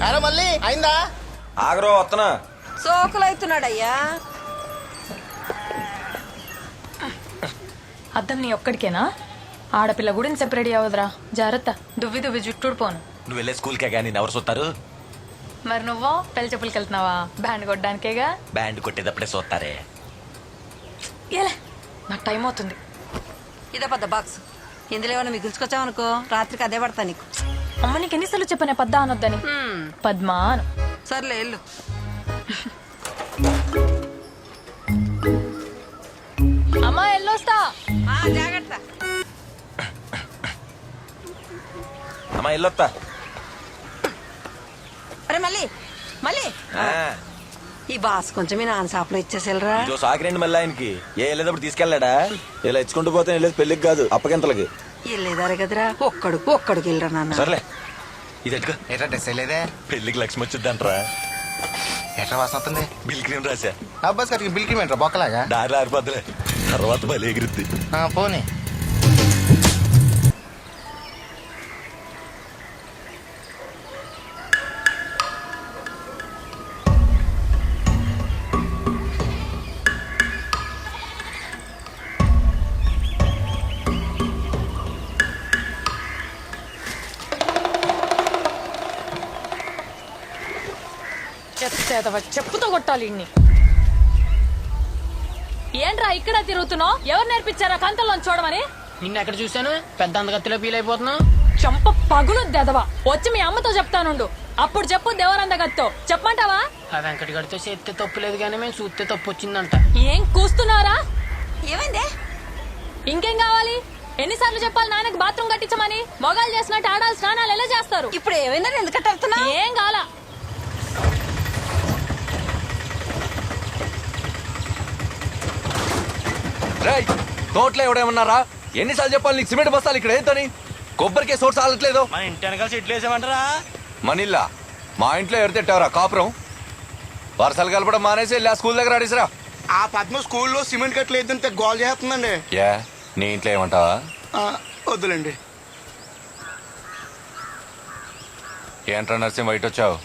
అరే మళ్ళీ అయిందా? ఆగరో వస్తున్నా. సోకులైతున్నాడయ్యా. అద్దం నీ ఒక్కడికేనా? ఆడపిల్ల గుడిని సెపరేట్ అవ్వదురా, జాగ్రత్త. దువ్వి దువ్వి జుట్టుడు పోను. నువ్వు వెళ్ళే స్కూల్కే కానీ ఎవరు చూస్తారు? మరి నువ్వు పెళ్లి చెప్పులకి వెళ్తున్నావా? బ్యాండ్ కొట్టడానికేగా. బ్యాండ్ కొట్టేటప్పుడే చూస్తారే. ఏలే, నాకు టైం అవుతుంది. ఇదే పెద్ద బాక్స్. ఇందులో ఏమైనా మిగిల్చుకొచ్చావనుకో రాత్రికి అదే పడతా నీకు. అమ్మ నీకు ఎన్నిసార్లు చెప్పానే పద్దా అనొద్దని. పద్మా అను. సర్లే వెళ్ళు. అమ్మా ఎల్లొస్తా. జాగ్రత్త. అమ్మా వెళ్ళొస్తా. అరే మళ్ళీ మళ్ళీ ఈ బాస్ కొంచెం మీ నాన్న షాప్లో ఇచ్చేసేలరా. ఇదో సాకిరండి మళ్ళీ ఆయనకి. ఏ వెళ్ళేటప్పుడు తీసుకెళ్ళాడా? ఇలా ఇచ్చుకుంటూ పోతే వెళ్ళేది పెళ్లికి కాదు, అప్పగింతలకి. వెళ్ళేదారే కదరా, ఒక్కడికి వెళ్ళరా నాన్న. సర్లే ఇది ఎట్టుకో. ఎట్లా డ్రెస్ వేయలేదే? పెళ్లికి లక్ష్మి వచ్చిందంటరా. ఎట్లా వాసన వస్తుంది? బిల్ క్రీమ్ రాసా. అబ్బాస్ గారికి బిల్కి ఏంట్రా బొక్కలాగా? దారిలో ఆరిపోద్దులే, తర్వాత బలి ఎగిరిద్ది. పోనీ. చెప్పుతో కొట్టాలి ఇన్ని. ఏంట్రా ఇక్కడ తిరుగుతున్నావు? ఎవరు నేర్పించారా కంతల్లో చూడమని? నిన్న ఎక్కడ చూశాను? పెద్ద అందగత్తిలో ఫీల్ అయిపోతున్నావు. చంప పగులు దెదవా. వచ్చి మీ అమ్మతో చెప్తానుండు. అప్పుడు చెప్పు దేవరందగత్తో. చెప్పమంటావా? ఆ వెంకట గడితో చేస్తే తప్పు లేదు కానీ మేము చూస్తే తప్పు వచ్చిందంట. ఏం కూస్తున్నారా? ఏమైందే? ఇంకేం కావాలి? ఎన్నిసార్లు చెప్పాలి నాన్నకి బాత్రూమ్ కట్టించమని? మొగాలు చేసినట్టు ఆడాలి స్నానాలు ఎలా చేస్తారు? ఇప్పుడు ఏమైందా? ఎందుకంటే అడుగుతున్నా. ఏం కావాలా? తోటలో ఎవడేమన్నారా? ఎన్నిసార్లు చెప్పాలి నీకు? సిమెంట్ బస్తాలు ఇక్కడ ఏంటని? కొబ్బరికే సోర్స్ ఆలట్లేదు. మన ఇంటి వెనకాల చెట్లు వేసామంటారా? మనిల్లా మా ఇంట్లో ఎడతెట్టావరా కాపురం? వరసలు కలపడం మానేసి వెళ్ళి ఆ స్కూల్ దగ్గర అడిసిరా. ఆ పద్మ స్కూల్లో సిమెంట్ కట్టలేదంటే గోల్ చేస్తుందండి. ఏ నీ ఇంట్లో ఏమంటావా? వద్దులేండి. ఏంట్రా నర్సింహ బయట వచ్చావు?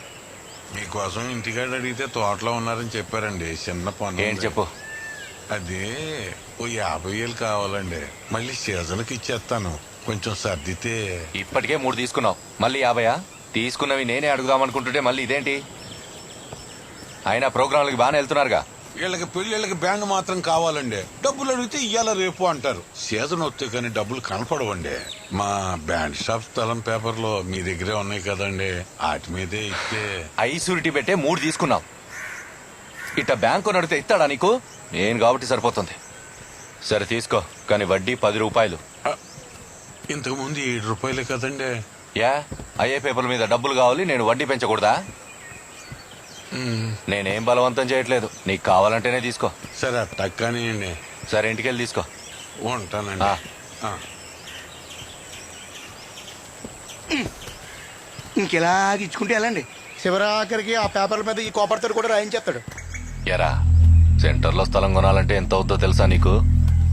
మీకోసం ఇంటికాడ అడిగితే తోటలో ఉన్నారని చెప్పారండి. చిన్న పని. ఏంటి చెప్పు. అదే ఓ 50,000 కావాలండి. మళ్ళీ సీజన్కి ఇచ్చేస్తాను, కొంచెం సర్దితే. ఇప్పటికే 3 తీసుకున్నావు, మళ్ళీ 50? తీసుకున్నవి నేనే అడుగుదాం అనుకుంటుంటే మళ్ళీ ఇదేంటి? అయినా ప్రోగ్రాంలకి బాగానే వెళ్తున్నారుగా. వీళ్ళకి పెళ్ళిళ్ళకి బ్యాండ్ మాత్రం కావాలండి. డబ్బులు అడిగితే ఇయ్యాల రేపు అంటారు. సీజన్ వస్తే కానీ డబ్బులు కనపడవండి. మా బ్యాండ్ షాప్ స్థలం పేపర్లో మీ దగ్గరే ఉన్నాయి కదండి, వాటి మీదే ఇస్తే. ఐసూరిటీ పెట్టే 3 తీసుకున్నావు. ఇట్ట బ్యాంకు నడితే ఇస్తాడా నీకు? నేను కాబట్టి సరిపోతుంది. సరే తీసుకో, కానీ వడ్డీ 10 రూపాయలు. ఇంతకు ముందు 7 రూపాయలే కదండి. యా అయ్యే పేపర్ల మీద డబ్బులు కావాలి, నేను వడ్డీ పెంచకూడదా? నేనేం బలవంతం చేయట్లేదు, నీకు కావాలంటేనే తీసుకో. సరే అట్టక్కనియండి. సరే ఇంటికి వెళ్ళి తీసుకో. ఉంటానండి. ఇంకెలాగ ఇచ్చుకుంటే వెళ్ళండి. శివరాఖరికి ఆ పేపర్ల మీద ఈ కోపర్తో కూడా రాయించేస్తాడు. ఎరా సెంటర్లో స్థలం కొనాలంటే ఎంత అవుద్దో తెలుసా నీకు?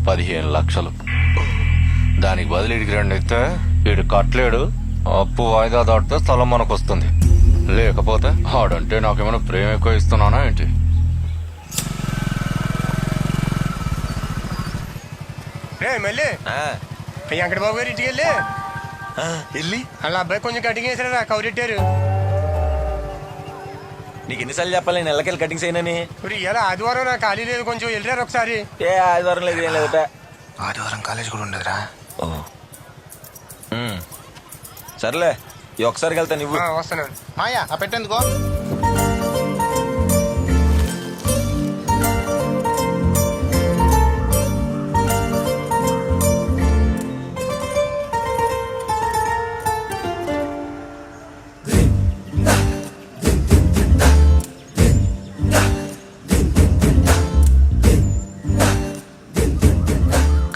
15 లక్షలు. దానికి బదులు ఇడికి 2 ఇస్తే వీడు కట్టలేడు. అప్పు వాయిదా దాటితే స్థలం మనకు వస్తుంది. లేకపోతే ఆడంటే నాకేమైనా ప్రేమ ఎక్కువ ఇస్తున్నానా ఏంటి? మళ్ళీ వెంకటబాబు గారు ఇంటికి వెళ్ళి అలా అబ్బాయి కొంచెం కటింగ్ వేసారా, కౌరెట్టారు. నీకు ఎన్నిసార్లు చెప్పాలి నేను ఎల్లకెళ్ళి కటింగ్స్ అయినని? ఇప్పుడు ఇలా ఆదివారం నాకు ఖాళీ లేదు, కొంచెం వెళ్ళారు ఒకసారి. ఏ ఆదివారం లేదు, ఏం లేదట. ఆదివారం కాలేజ్ కూడా ఉండదురా. సర్లే ఈ ఒకసారికి వెళ్తా. నువ్వు వస్తున్నాను. మాయా ఆ పెట్టేందుకో.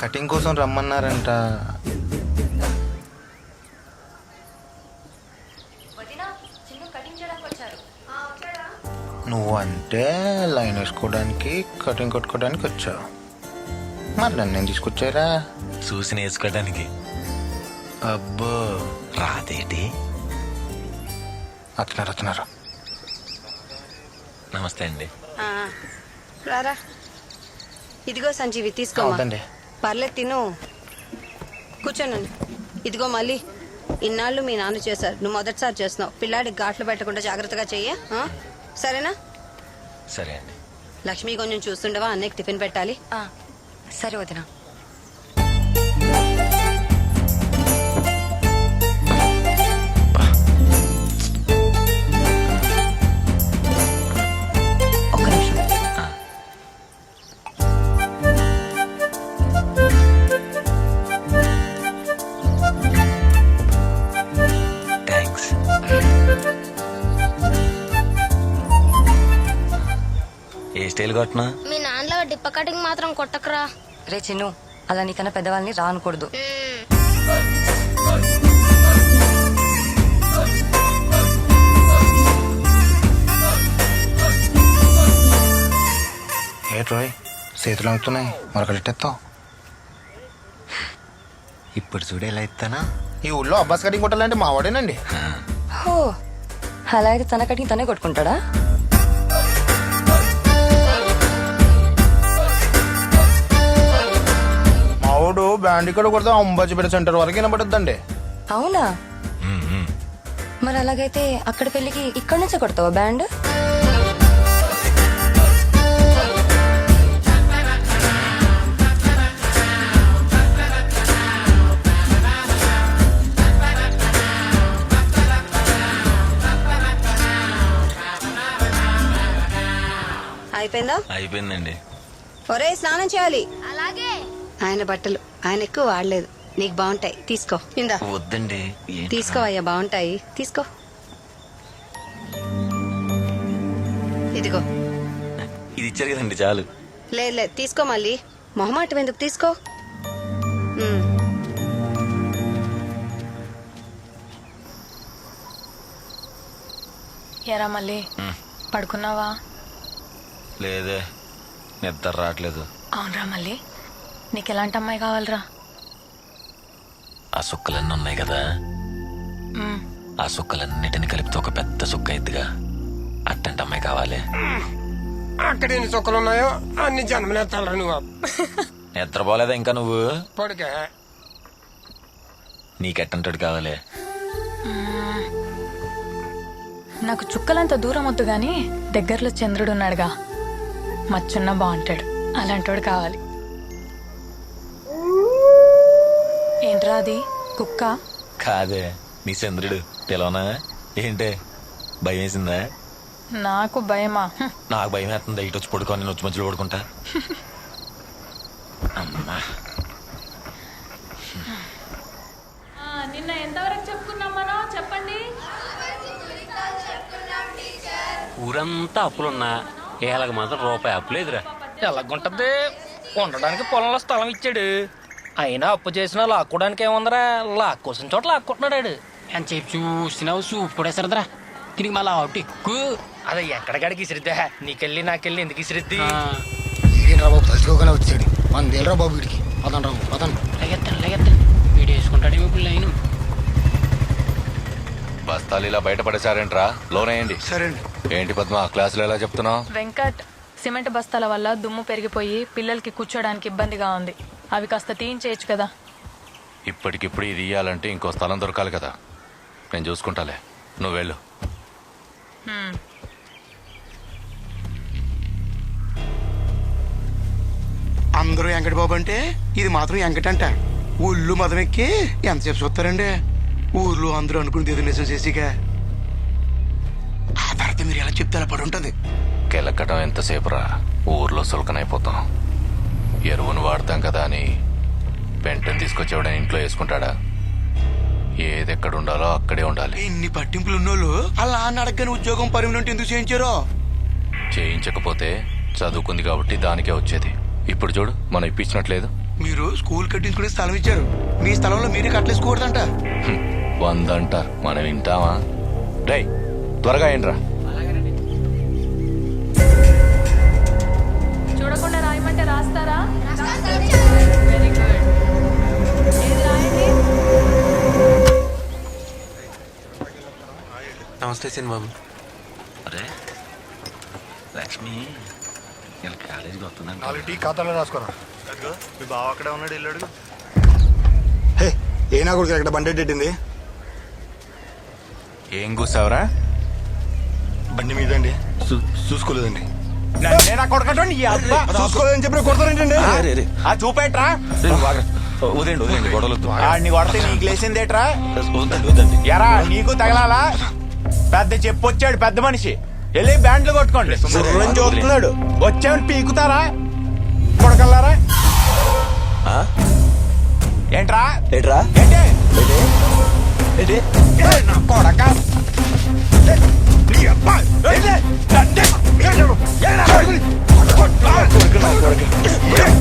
కటింగ్ కోసం రమ్మన్నారంట. నువ్వంటే లైన్ వేసుకోవడానికి కటింగ్ కొట్టుకోవడానికి వచ్చావు, మరి నన్ను తీసుకొచ్చారా? చూసి నేర్చుకోవడానికి. అబ్బో రాదేటి? వస్తున్నారు. నమస్తే అండి. ఆ, రారా. ఇదిగో సంజీవి తీసుకోమా. అవునండి. పర్లేదు తిను. కూర్చోనండి. ఇదిగో మళ్ళీ ఇన్నాళ్ళు మీ నాన్న చేశారు, నువ్వు మొదటిసారి చేస్తున్నావు. పిల్లాడికి ఘాట్లు పెట్టకుండా జాగ్రత్తగా చెయ్యి, సరేనా? సరే అండి. లక్ష్మి కొంచెం చూస్తుండవా, అన్నయ్యకి టిఫిన్ పెట్టాలి. సరే వదినా. ఒక్క నిమిషం. థ్యాంక్స్. ఏ స్టైల్ కొట్టినా? మీ నాన్నలో డిప్ప కటింగ్ మాత్రం కొట్టకరా. రే చిన్ను, అలా నీకన్నా పెద్దవాళ్ళని రా అనకూడదు. ఏ రోయ్, చేతులు అంగుతున్నాయి, మరొకటెత్తావు. ఇప్పుడు చూడు ఎలా ఇస్తానా? ఈ ఊళ్ళో అబ్బాస్ కటింగ్ కొట్టాలంటే మా వాడేనండి. హో, అలా అయితే తన కటింగ్ తనే కొట్టుకుంటాడా? మా వాడు బ్యాండ్ ఇక్కడ కొడితే అంబాజీపేట సెంటర్ వరకు వినబడుద్దండి. అవునా? మరి అలాగైతే అక్కడ పెళ్ళికి ఇక్కడ నుంచే కొడతావా బ్యాండ్? అయిపోయిందా? అయిపోయిందండి. ఒరే స్నానం చేయాలి. అలాగే. ఆయన బట్టలు ఆయన ఎక్కువ వాడలేదు, నీకు బాగుంటాయి, తీసుకో. ఇందా వద్దండి. తీసుకో అయ్యా, బాగుంటాయి, తీసుకో. ఇదిగో. ఇది ఇచ్చారు కదండి, చాలు. లేదు లేదు, తీసుకో. మళ్ళీ మొహమాటం ఎందుకు, తీసుకో. ఎరా మళ్ళీ పడుకున్నావా? లేదే, నిద్ర రావట్లేదు. అవునరా మళ్ళీ, నీకు ఎలాంటి అమ్మాయి కావాలరా? ఆ సుక్కలన్నీ ఉన్నాయి కదా, ఆ సుక్కలన్నిటిని కలిపితే ఒక పెద్ద సుక్క అయిద్దిగా, అట్టంటి అమ్మాయి కావాలి. అక్కడ ఎన్ని చుక్కలు ఉన్నాయో అన్ని జన్మలేస్తాడు నువ్వు. నిద్రపోలేదా ఇంకా నువ్వు? పడుకే. నీకెట్టంటాడు కావాలి? నాకు చుక్కలంత దూరం వద్దు గాని దగ్గరలో చంద్రుడు ఉన్నాడుగా, మచ్చున్న బాగుంటాడు, అలాంటోడు కావాలి. ఏంట్రా అది, కుక్క? కాదే, నీ చంద్రుడు. పిలవనా ఏంటే? భయం వేసిందా? నాకు భయమా? నాకు భయం వేస్తుంది. ఇటు వచ్చి పడుకో, నేను వచ్చి మధ్యలో పడుకుంటా. అమ్మా, నిన్న ఎంతవరకు చెప్పుకున్నాం మనం, చెప్పండి. ఊరంతా అప్పులున్నా ఏళ్ళకి మాత్రం రూపాయి అప్పు లేదురా. ఎలాగుంటది, ఉండడానికి పొలంలో స్థలం ఇచ్చాడు. అయినా అప్పు చేసినా లాక్కోడానికి ఏముందరా, లాక్కోసిన చోట లాక్కుంటున్నాడు. అని చెప్పి చూసినావు, చూపు కూడా సరదరా. దీనికి మళ్ళీ అవుట్ ఎక్కువ. అదే ఎక్కడికాడికి ఇసిరిద్దా, నీకెళ్ళి నాకెళ్ళి ఎందుకు ఇసిరిద్ది? బాబు తలుచుకోగానే వచ్చాడు. 100 ఏళ్ళరా బాబు వీడికి. పదండి రాబు, పదండి. లెగెత్తాను వీడు వేసుకుంటాడేమో ఇప్పుడు లైను. బస్తాలు ఇలా బయటపడేశారేంట్రా? లోనేయండి. సరే అండి. ఏంటి పద్మ, క్లాసులు ఎలా చెప్తున్నావు? వెంకట్, సిమెంట్ బస్తాల వల్ల దుమ్ము పెరిగిపోయి పిల్లలకి కూర్చోడానికి ఇబ్బందిగా ఉంది, అవి కాస్త తీయించేయచ్చు కదా. ఇప్పటికిప్పుడు ఇది ఇయ్యాలంటే ఇంకో స్థలం దొరకాలి కదా. నేను చూసుకుంటాలే, నువ్వు వెళ్ళు. అందరూ వెంకట బాబు అంటే ఇది మాత్రం వెంకటంట. ఊళ్ళు మదమెక్కి ఎంతసేపు చూస్తారండి? ఊర్లో అందరూ అనుకుని ఏదో నిజం చేసిగా ఆ తర్వాత మీరు ఎలా చెప్తారా పడి ఉంటుంది. కెలక్కటం ఎంతసేపురా, ఊర్లో సులకనైపోతాం. ఎరువును వాడతాం కదా అని పెంటను తీసుకొచ్చేవాడని ఇంట్లో వేసుకుంటాడా? ఏది ఎక్కడ ఉండాలో అక్కడే ఉండాలి. ఇన్ని పట్టింపులు ఉన్నోళ్ళు అలా అడగని ఉద్యోగం పర్మనెంట్ ఎందుకు చేయించారో? చేయించకపోతే చదువుకుంది కాబట్టి దానికే వచ్చేది. ఇప్పుడు చూడు, మనం ఇప్పించినట్లేదు. మీరు స్కూల్ కట్టించుకునే స్థలం ఇచ్చారు, మీ స్థలంలో మీరే కట్టలేసుకోకూడదంట. 100 అంటారు, మనం వింటామా? రేయ్, త్వరగా ఏంట్రా. చూడకుండా రాయమంటే రాస్తారా? Very good. ఏది రాయండి? నమస్తే సిన్ బాబు. అరే లక్ష్మి ఇలా కాలేజీకి వస్తున్నాను. 4 టీ ఖాతాలో రాసుకోరా. మీ బావ అక్కడే ఉన్నాడు, వెళ్ళాడు. హే ఏనా కొడుకు ఇక్కడ బండి ఎట్టింది? ఏం కూసావరా? బండి మీద అండి. చూసుకోలేదండి. చూసుకోలేదని చెప్పి కొడతారేంటండి? ఆ చూపేట్రా. వదండి వదండి గొడవలు. ఆడిని కొడితే నీకు లేచిందేట్రా? వద్దండి వద్దండి. ఎరా నీకు తగలాలా? పెద్ద చెప్పొచ్చాడు పెద్ద మనిషి. వెళ్ళి బ్యాండ్లు కొట్టుకోండి. చూస్తున్నాడు వచ్చామని పీకుతారా కొడకల్లారా? ఏంట్రా ఏట్రా ఏంటి నా కొడక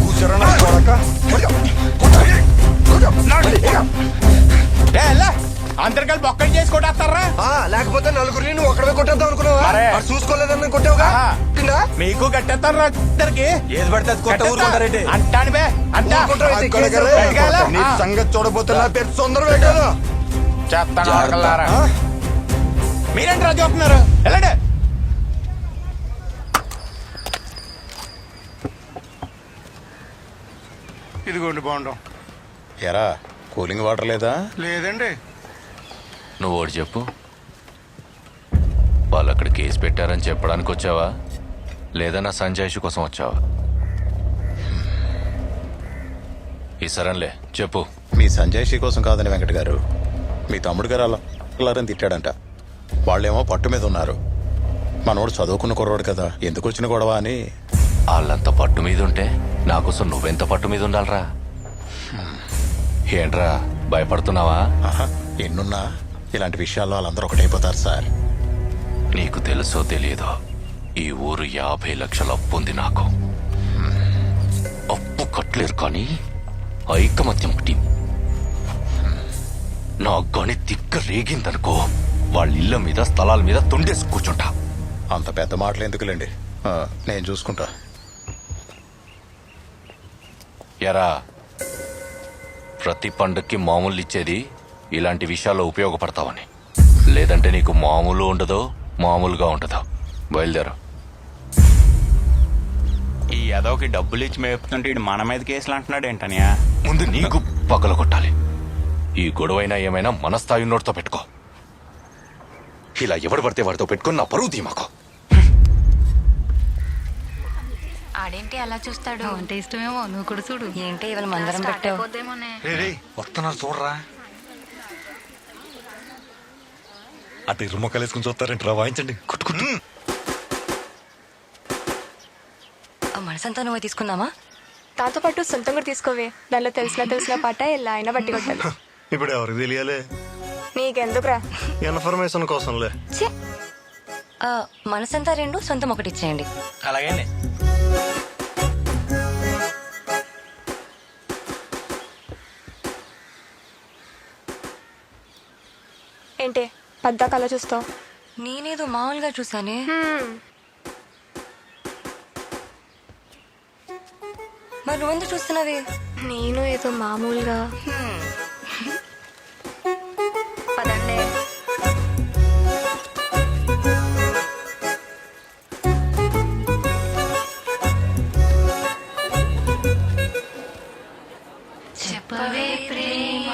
కూర్చోరా నా కొడక. అంతరికాలు బొక్కలు చేసి కొట్టేస్తారా? లేకపోతే నలుగురిని నువ్వు ఒక్కడే కొట్టేద్దాం అనుకున్నావా? మరే. చూసుకోలేదని కొట్టావుగా. మీకు కట్టేస్తారా ఇద్దరికి? ఏది పడితే అది కొట్ట ఊరుకుంటారేంటి? అంటాను బే అంటా నీ సంగతి చూడబోతే నా పేరు సుందరం వేగాను. చేస్తాను. మీరేంటి రాజు అవుతున్నారు? వెళ్ళండి. ఇదిగోండి బాగుండం. ఎరా కూలింగ్ వాటర్ లేదా? లేదండి. నువ్వు ఒకటి చెప్పు, వాళ్ళు అక్కడ కేసు పెట్టారని చెప్పడానికి వచ్చావా లేదా నా సంజాయిషి కోసం వచ్చావా? ఈ సరేలే చెప్పు. మీ సంజయ్ కోసం కాదని వెంకట గారు, మీ తమ్ముడు గారు అలా తిట్టాడంట. వాళ్ళేమో పట్టు మీద ఉన్నారు. మనోడు చదువుకున్న కుర్రోడు కదా, ఎందుకు వచ్చిన గొడవ అని. వాళ్ళంత పట్టు మీద ఉంటే నా కోసం నువ్వెంత పట్టు మీద ఉండాలరా? ఏంట్రా భయపడుతున్నావా? ఎన్నున్నా ఇలాంటి విషయాల్లో వాళ్ళందరూ ఒకటైపోతారు సార్. నీకు తెలుసో తెలియదో ఈ ఊరు 50 లక్షల అప్పు ఉంది నాకు. అప్పు కట్టలేరు కానీ ఐకమత్యం టీం. నా గణి తిక్క రేగిందనుకో వాళ్ళ ఇళ్ళ మీద స్థలాల మీద తుండేసి కూర్చుంటా. అంత పెద్ద మాటలు ఎందుకులేండి, నేను చూసుకుంటా. ఎరా ప్రతి పండుగకి మామూలు ఇచ్చేది ఇలాంటి విషయాల్లో ఉపయోగపడతావని, లేదంటే నీకు మామూలు ఉండదు మామూలుగా ఉండదు. బయలుదేరు. ఈ ఎదోకి డబ్బులు ఇచ్చి మేపుతుంటే ఇటు మన మీద కేసులు అంటున్నాడు ఏంటనియా? ముందు నీకు పగల కొట్టాలి. ఈ గొడవైనా ఏమైనా మన స్థాయి ఉన్నోడితో పెట్టుకో. ఇలా ఎవడు పడితే వాడితో పెట్టుకుని నా పరువు తీమాకో. ఆడేంటి అలా చూస్తాడు? అంటే ఇష్టమేమో, నువ్వు కూడా చూడు. ఏంటి ఇవాళ మందరం పెట్టావు? వస్తున్నారు చూడరా. అటు ఇరు మొక్కలు వేసుకుని చూస్తారేంట్రా? వాయించండి కొట్టుకుంటు. మనసంతా నువ్వే తీసుకుందామా? దాంతో పాటు సొంతం కూడా తీసుకోవే. దానిలో తెలిసిన పాట ఎలా అయినా బట్టి కొట్టాలి. ఇప్పుడు ఎవరికి తెలియాలి? నీకెందుకురా? ఇన్ఫర్మేషన్ కోసంలే. మనసంతా 2, సొంతం 1 ఇచ్చేయండి. అలాగే ఏంటి పద్దాక అలా చూస్తావు? నేనేదో మామూలుగా చూసానే. మరి నువ్వెందుకు చూస్తున్నావి? నేను ఏదో మామూలుగా. పదండి. చెప్పవే ప్రేమ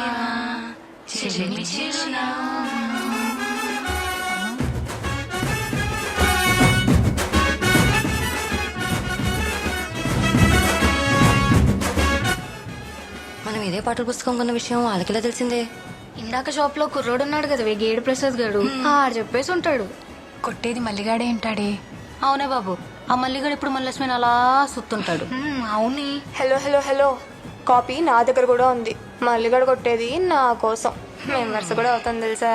మనం ఇదే పాటల పుస్తకం కొన్న విషయం వాళ్ళకిలా తెలిసిందే. ఇందాక షాప్ లో కుర్రోడు ఉన్నాడు కదా, గేడు ప్రసాద్ గారు, ఆడు చెప్పేసి ఉంటాడు. కొట్టేది మల్లిగాడే ఏంటాడే? అవునే బాబు, ఆ మల్లిగాడు ఇప్పుడు మన లక్ష్మిని అలా సుత్తుంటాడు. అవుని. హలో హలో హలో, కాపీ నా దగ్గర కూడా ఉంది. మల్లిగాడు కొట్టేది నా కోసం. మేము వరుస కూడా అవుతాం తెలుసా?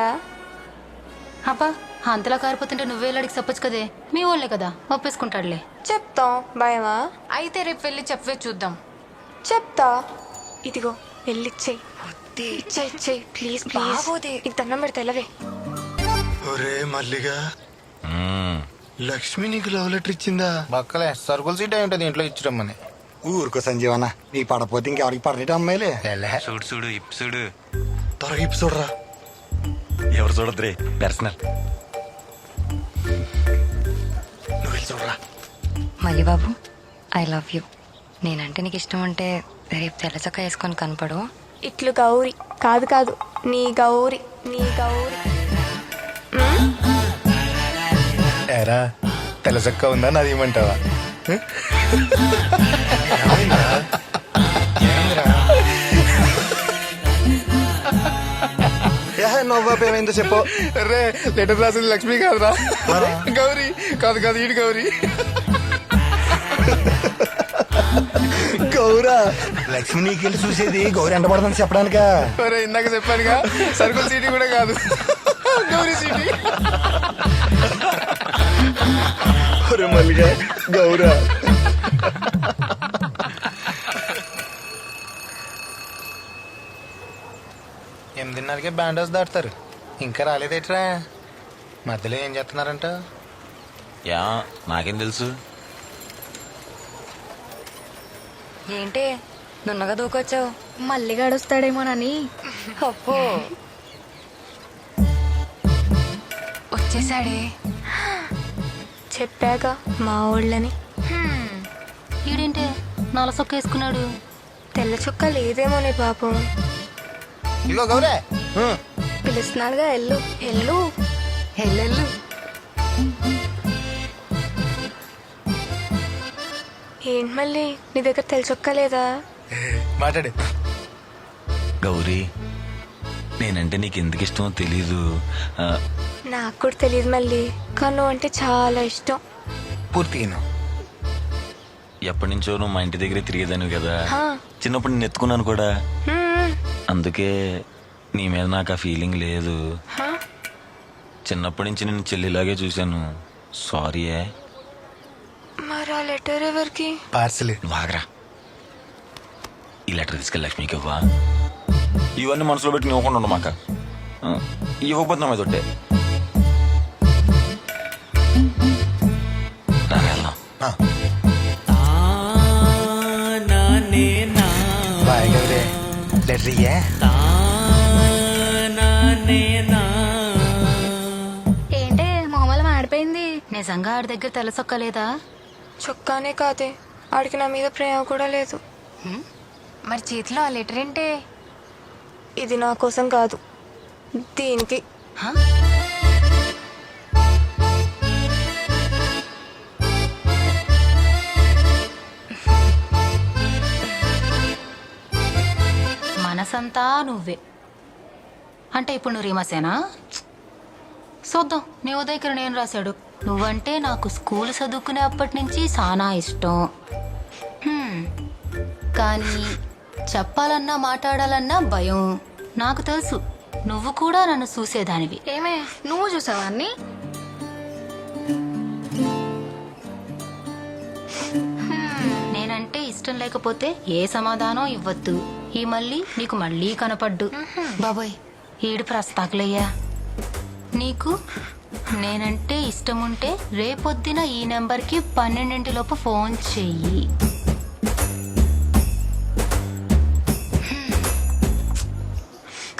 అబ్బా అంతలా కారిపోతుంటే నువ్వే అడిగి చెప్పొచ్చు కదే. మీ వాళ్ళే కదా, ఒప్పేసుకుంటాడులే. చెప్తాం. భయమా? అయితే రేపు వెళ్ళి చెప్పవే చూద్దాం. చెప్తా. ఇదిగో వెళ్ళిచ్చేయి. ఇచ్చేయి ప్లీజ్ ప్లీజ్. నీకు దండం పెడతా వెళ్ళవే. ఒరే మల్లిగా, లక్ష్మి నీకు లవ్ లెటర్ ఇచ్చిందా? బక్కలే సరుకుల సీట్ అయి ఉంటుంది ఇంట్లో ఇచ్చిరమ్మని. ఊరుకో సంజీవన, నీ పడపోతే ఇంకెవరికి పడేట అమ్మాయిలే. చూడు చూడు ఇప్పు చూడు. త్వరగా ఇప్పు చూడరా. ఎవరు చూడద్రే పర్సనల్. చూడరా. మళ్ళీ బాబు, ఐ లవ్ యూ. నేనంటే నీకు ఇష్టం ఉంటే రేపు తెల్లచక్క వేసుకొని కనపడు. ఇట్లు గౌరి కాదు కాదు, నీ గౌరి, నీ గౌరి. ఎరా తెల్లచక్క ఉందా నాది ఇవ్వమంటావా? నవ్వాపు ఏమైందో చెప్పు. రే లెటర్ రాసింది లక్ష్మి కాదురా, గౌరీ. కాదు కాదు, ఈడు గౌరీ. గౌరా లక్ష్మి నీకెళ్ళి చూసేది గౌరీ ఎంట పడుతుంది చెప్పడానికా? ఇందాక చెప్పానుగా, సరుకుల సీటీ కూడా కాదు, గౌరీ సీటీ. మల్లిగా గౌరా. 8:30కే బ్యాండ్ హౌస్ దాటుతారు, ఇంకా రాలేదేట్రా? మధ్యలో ఏం చేస్తున్నారంట? యా నాకేం తెలుసు. ఏంటి నున్నగా దూకొచ్చావు? మళ్ళీ గడుస్తాడేమోనని. అప్పో వచ్చేసాడే. చెప్పాక మా ఊళ్ళని. ఈడేంటే నల్ల సొక్క వేసుకున్నాడు. తెల్ల చుక్క లేదేమోనే పాపం. ఇదిగో గౌరే, పిలుస్తున్నాడుగా, ఎల్లు ఎల్లు ఎల్లెల్లు. ఏంటి మళ్ళీ నీ దగ్గర తెల్ల చుక్క లేదా? మాట్లాడు. గౌరీ, నేనంటే నీకు ఎందుకు ఇష్టమో తెలీదు. నాకు కూడా తెలియదు మళ్ళీ, కానీ నువ్వు అంటే చాలా ఇష్టం. పూర్తిగా ఎప్పటి నుంచో నువ్వు మా ఇంటి దగ్గరే తిరిగేదాను కదా. హా. చిన్నప్పుడు నేను ఎత్తుకున్నాను కూడా, హ్మ్. అందుకే నీ మీద నాకు ఆ ఫీలింగ్ లేదు. హా? చిన్నప్పటి నుంచి నేను చెల్లిలాగే చూశాను. సారీయే. మరి ఆ లెటర్ ఎవరికి? పార్సల్. నువ్వు ఆగరా. ఈ లెటర్ తీసుకెళ్ళి లక్ష్మికి ఇవ్వా. ఇవన్నీ మనసులో పెట్టి ఇవ్వకుండా ఉండు మాక. ఇవ్వకపోతే నా మీద తొట్టే. వెళ్దాం. బాయ్ గౌరే, లెటర్ ఇయ్యా. ఏంటే మొహమ్మల మాడిపోయింది? నిజంగా ఆడి దగ్గర తెల్ల సొక్క లేదా? చొక్కానే కాదే, ఆడికి నా మీద ప్రేమ కూడా లేదు. మరి చేతిలో ఆ లెటర్ ఏంటే? ఇది నా కోసం కాదు, దీనికి. మనసంతా నువ్వే అంటే ఇప్పుడు నువ్వు రీమసేనా? చూద్దాం. నీ ఉదయకరణ ఏం రాశాడు. నువ్వంటే నాకు స్కూల్ చదువుకునే అప్పటి నుంచి చాలా ఇష్టం. కానీ చెప్పాలన్నా మాట్లాడాలన్నా భయం. నాకు తెలుసు నువ్వు కూడా నన్ను చూసేదానివి. ఏమే నువ్వు చూసావా అన్ని? నేనంటే ఇష్టం లేకపోతే ఏ సమాధానం ఇవ్వద్దు. ఈ మళ్ళీ నీకు మళ్ళీ కనపడ్డు. బాబోయ్ ఈడు ప్రస్తాకులయ్యా. నీకు నేనంటే ఇష్టం ఉంటే రేపొద్దున ఈ నెంబర్కి 12 ఫోన్ చెయ్యి.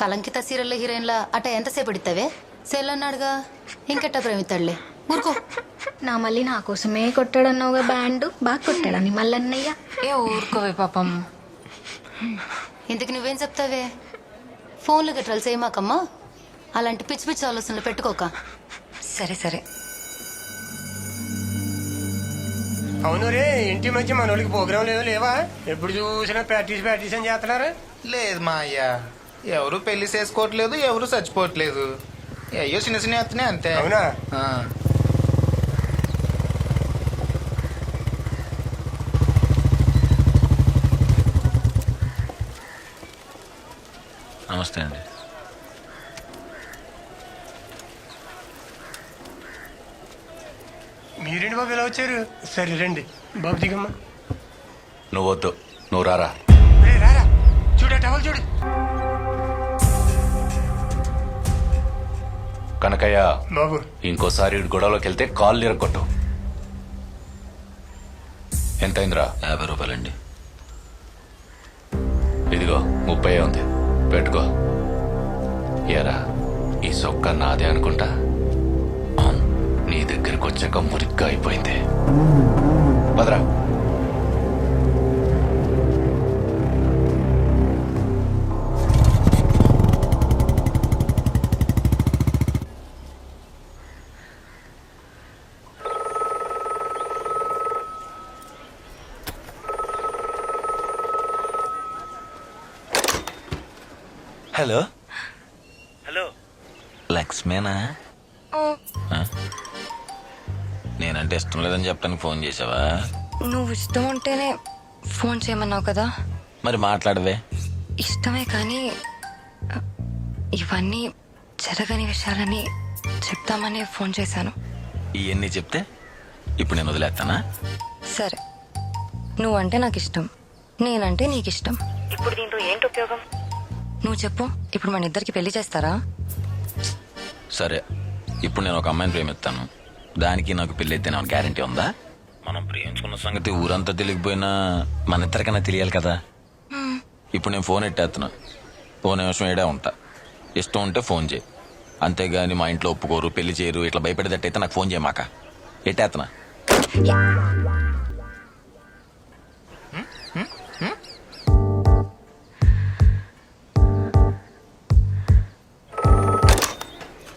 కలంకిత సీరియల్ హీరోయిన్లా అట ఎంతసేపు ఎడతావే? సెల్ అన్నాడుగా, ఇంకెట్టా ప్రేమిస్తాడులే. ఊరుకో. నా మళ్ళీ నా కోసమే కొట్టాడన్నావుగా బ్యాండ్, బాగా కొట్టాడని మల్లన్నయ్య. ఏ ఊరుకోవే పాపం. ఇంతకు నువ్వేం చెప్తావే? ఫోన్లు గట్రలు చేయమాకమ్మా. అలాంటి పిచ్చి పిచ్చి ఆలోచనలు పెట్టుకోక. సరే సరే. అవును రే, ఇంటి మధ్య మనోళ్ళకి ప్రోగ్రాం లేవు లేవా? ఎప్పుడు చూసినా ప్రాక్టీస్ అని చేస్తున్నారు. లేదు మా అయ్యా, ఎవరు పెళ్లి చేసుకోవట్లేదు, ఎవరు చచ్చిపోవట్లేదు. అయ్యో చిన్న చిన్న ఎత్తున్నాయి అంతే. అవునా? నమస్తే అండి. మీరేంటి బాబు ఇలా వచ్చారు? సరే రండి బాబు, దిగమ్మా. నువ్వు వద్దు, నువ్వు రారా. రే రారా, చూడ టవల్ చూడు. కనకయ్య బాబు ఇంకోసారి గొడవలోకి వెళ్తే కాళ్ళు ఇరగొట్టు. ఎంతైందిరా? 50 రూపాయలండి. ఇదిగో 30 ఉంది, పెట్టుకో. ఎరా ఈ సొక్క నాదే అనుకుంటా. నీ దగ్గరికి వచ్చాక మురిగ్గా అయిపోయింది. పదరా. హలో హలో లక్ష్మేనా? నేనంటే ఇష్టం లేదని చెప్పడానికి ఫోన్ చేసావా? నువ్వు ఇష్టం ఉంటేనే ఫోన్ చేయమన్నావు కదా. మరి మాట్లాడవే. ఇష్టమే కానీ ఇవన్నీ జరగని విషయాలని చెప్తామని ఫోన్ చేశాను. ఇవన్నీ చెప్తే ఇప్పుడు నేను వదిలేస్తానా? సరే, నువ్వంటే నాకు ఇష్టం, నేనంటే నీకు ఇష్టం. ఇప్పుడు దీంతో ఏంటి ఉపయోగం? నువ్వు చెప్పు, ఇప్పుడు మన ఇద్దరికి పెళ్లి చేస్తారా? సరే, ఇప్పుడు నేను ఒక అమ్మాయిని ప్రేమిస్తాను, దానికి నాకు పెళ్లి అయితే నాకు గ్యారంటీ ఉందా? మనం ప్రేమించుకున్న సంగతి ఊరంతా తెలియకపోయినా మన ఇద్దరికన్నా తెలియాలి కదా. ఇప్పుడు నేను ఫోన్ ఎట్టేస్తున్నా, ఫోన్ నిమిషం ఏడే ఉంటా. ఇష్టం ఉంటే ఫోన్ చేయి, అంతేగాని మా ఇంట్లో ఒప్పుకోరు, పెళ్లి చేయరు, ఇట్లా భయపడేటట్టయితే నాకు ఫోన్ చేయమాక. ఎట్టేస్తున్నా.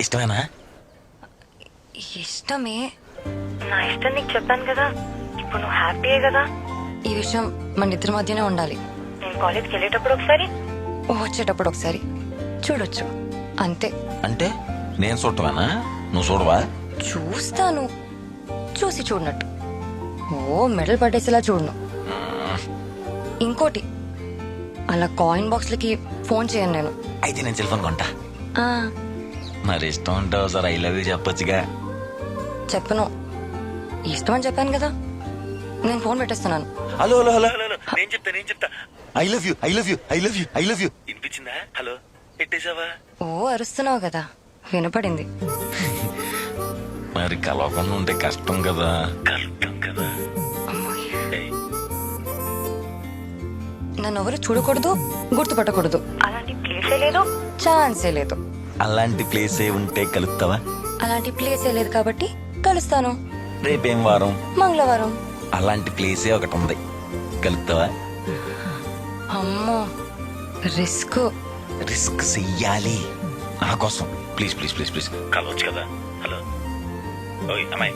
ఇష్టమేనా? ఇష్టమే. నా ఇష్టం నీకు చెప్పాను కదా, ఇప్పుడు నువ్వు హ్యాపీయే కదా. ఈ విషయం మన ఇద్దరి మధ్యనే ఉండాలి. నేను కాలేజ్కి వెళ్ళేటప్పుడు ఒకసారి, వచ్చేటప్పుడు ఒకసారి చూడొచ్చు, అంతే. అంటే నేను చూడటమేనా? నువ్వు చూడవా? చూస్తాను, చూసి చూడనట్టు. ఓ మెడల్ పట్టేసేలా చూడను. ఇంకోటి, అలా కాయిన్ బాక్స్లకి ఫోన్ చేయను నేను. అయితే నేను సెల్ ఫోన్ కొంటా. ఆ, మరి ఇష్టం ఉంటావు సార్, ఐ లవ్ యూ చెప్పొచ్చుగా. చెప్పను, ఇష్టం అని చెప్పాను కదా. నేను ఫోన్ పెట్టేస్తున్నాను. హలో హలో హలో హలో నేను చెప్తా I love you I love you I love you I love you. వినిపించిందా? హలో పెట్టేశావా? ఓ అరుస్తున్నావు కదా, వినపడింది. మరి కలవకుండా ఉంటే కష్టం కదా. నన్ను ఎవరు చూడకూడదు, గుర్తుపట్టకూడదు, అలాంటి ప్లేసే లేదు, ఛాన్సే లేదు. అలాంటి ప్లేసే ఉంటే కలుస్తావా? అలాంటి ప్లేసే లేదు కాబట్టి కలుస్తాను. రేపేం వారం? మంగళవారం. అలాంటి ప్లేసే ఒకటి ఉంది, కలుస్తావా? అమ్మో, రిస్క్. రిస్క్ చెయ్యాలి నా కోసం. ప్లీజ్ ప్లీజ్ ప్లీజ్ ప్లీజ్ కలవచ్చు కదా. హలో ఓయ్ అమ్మాయి,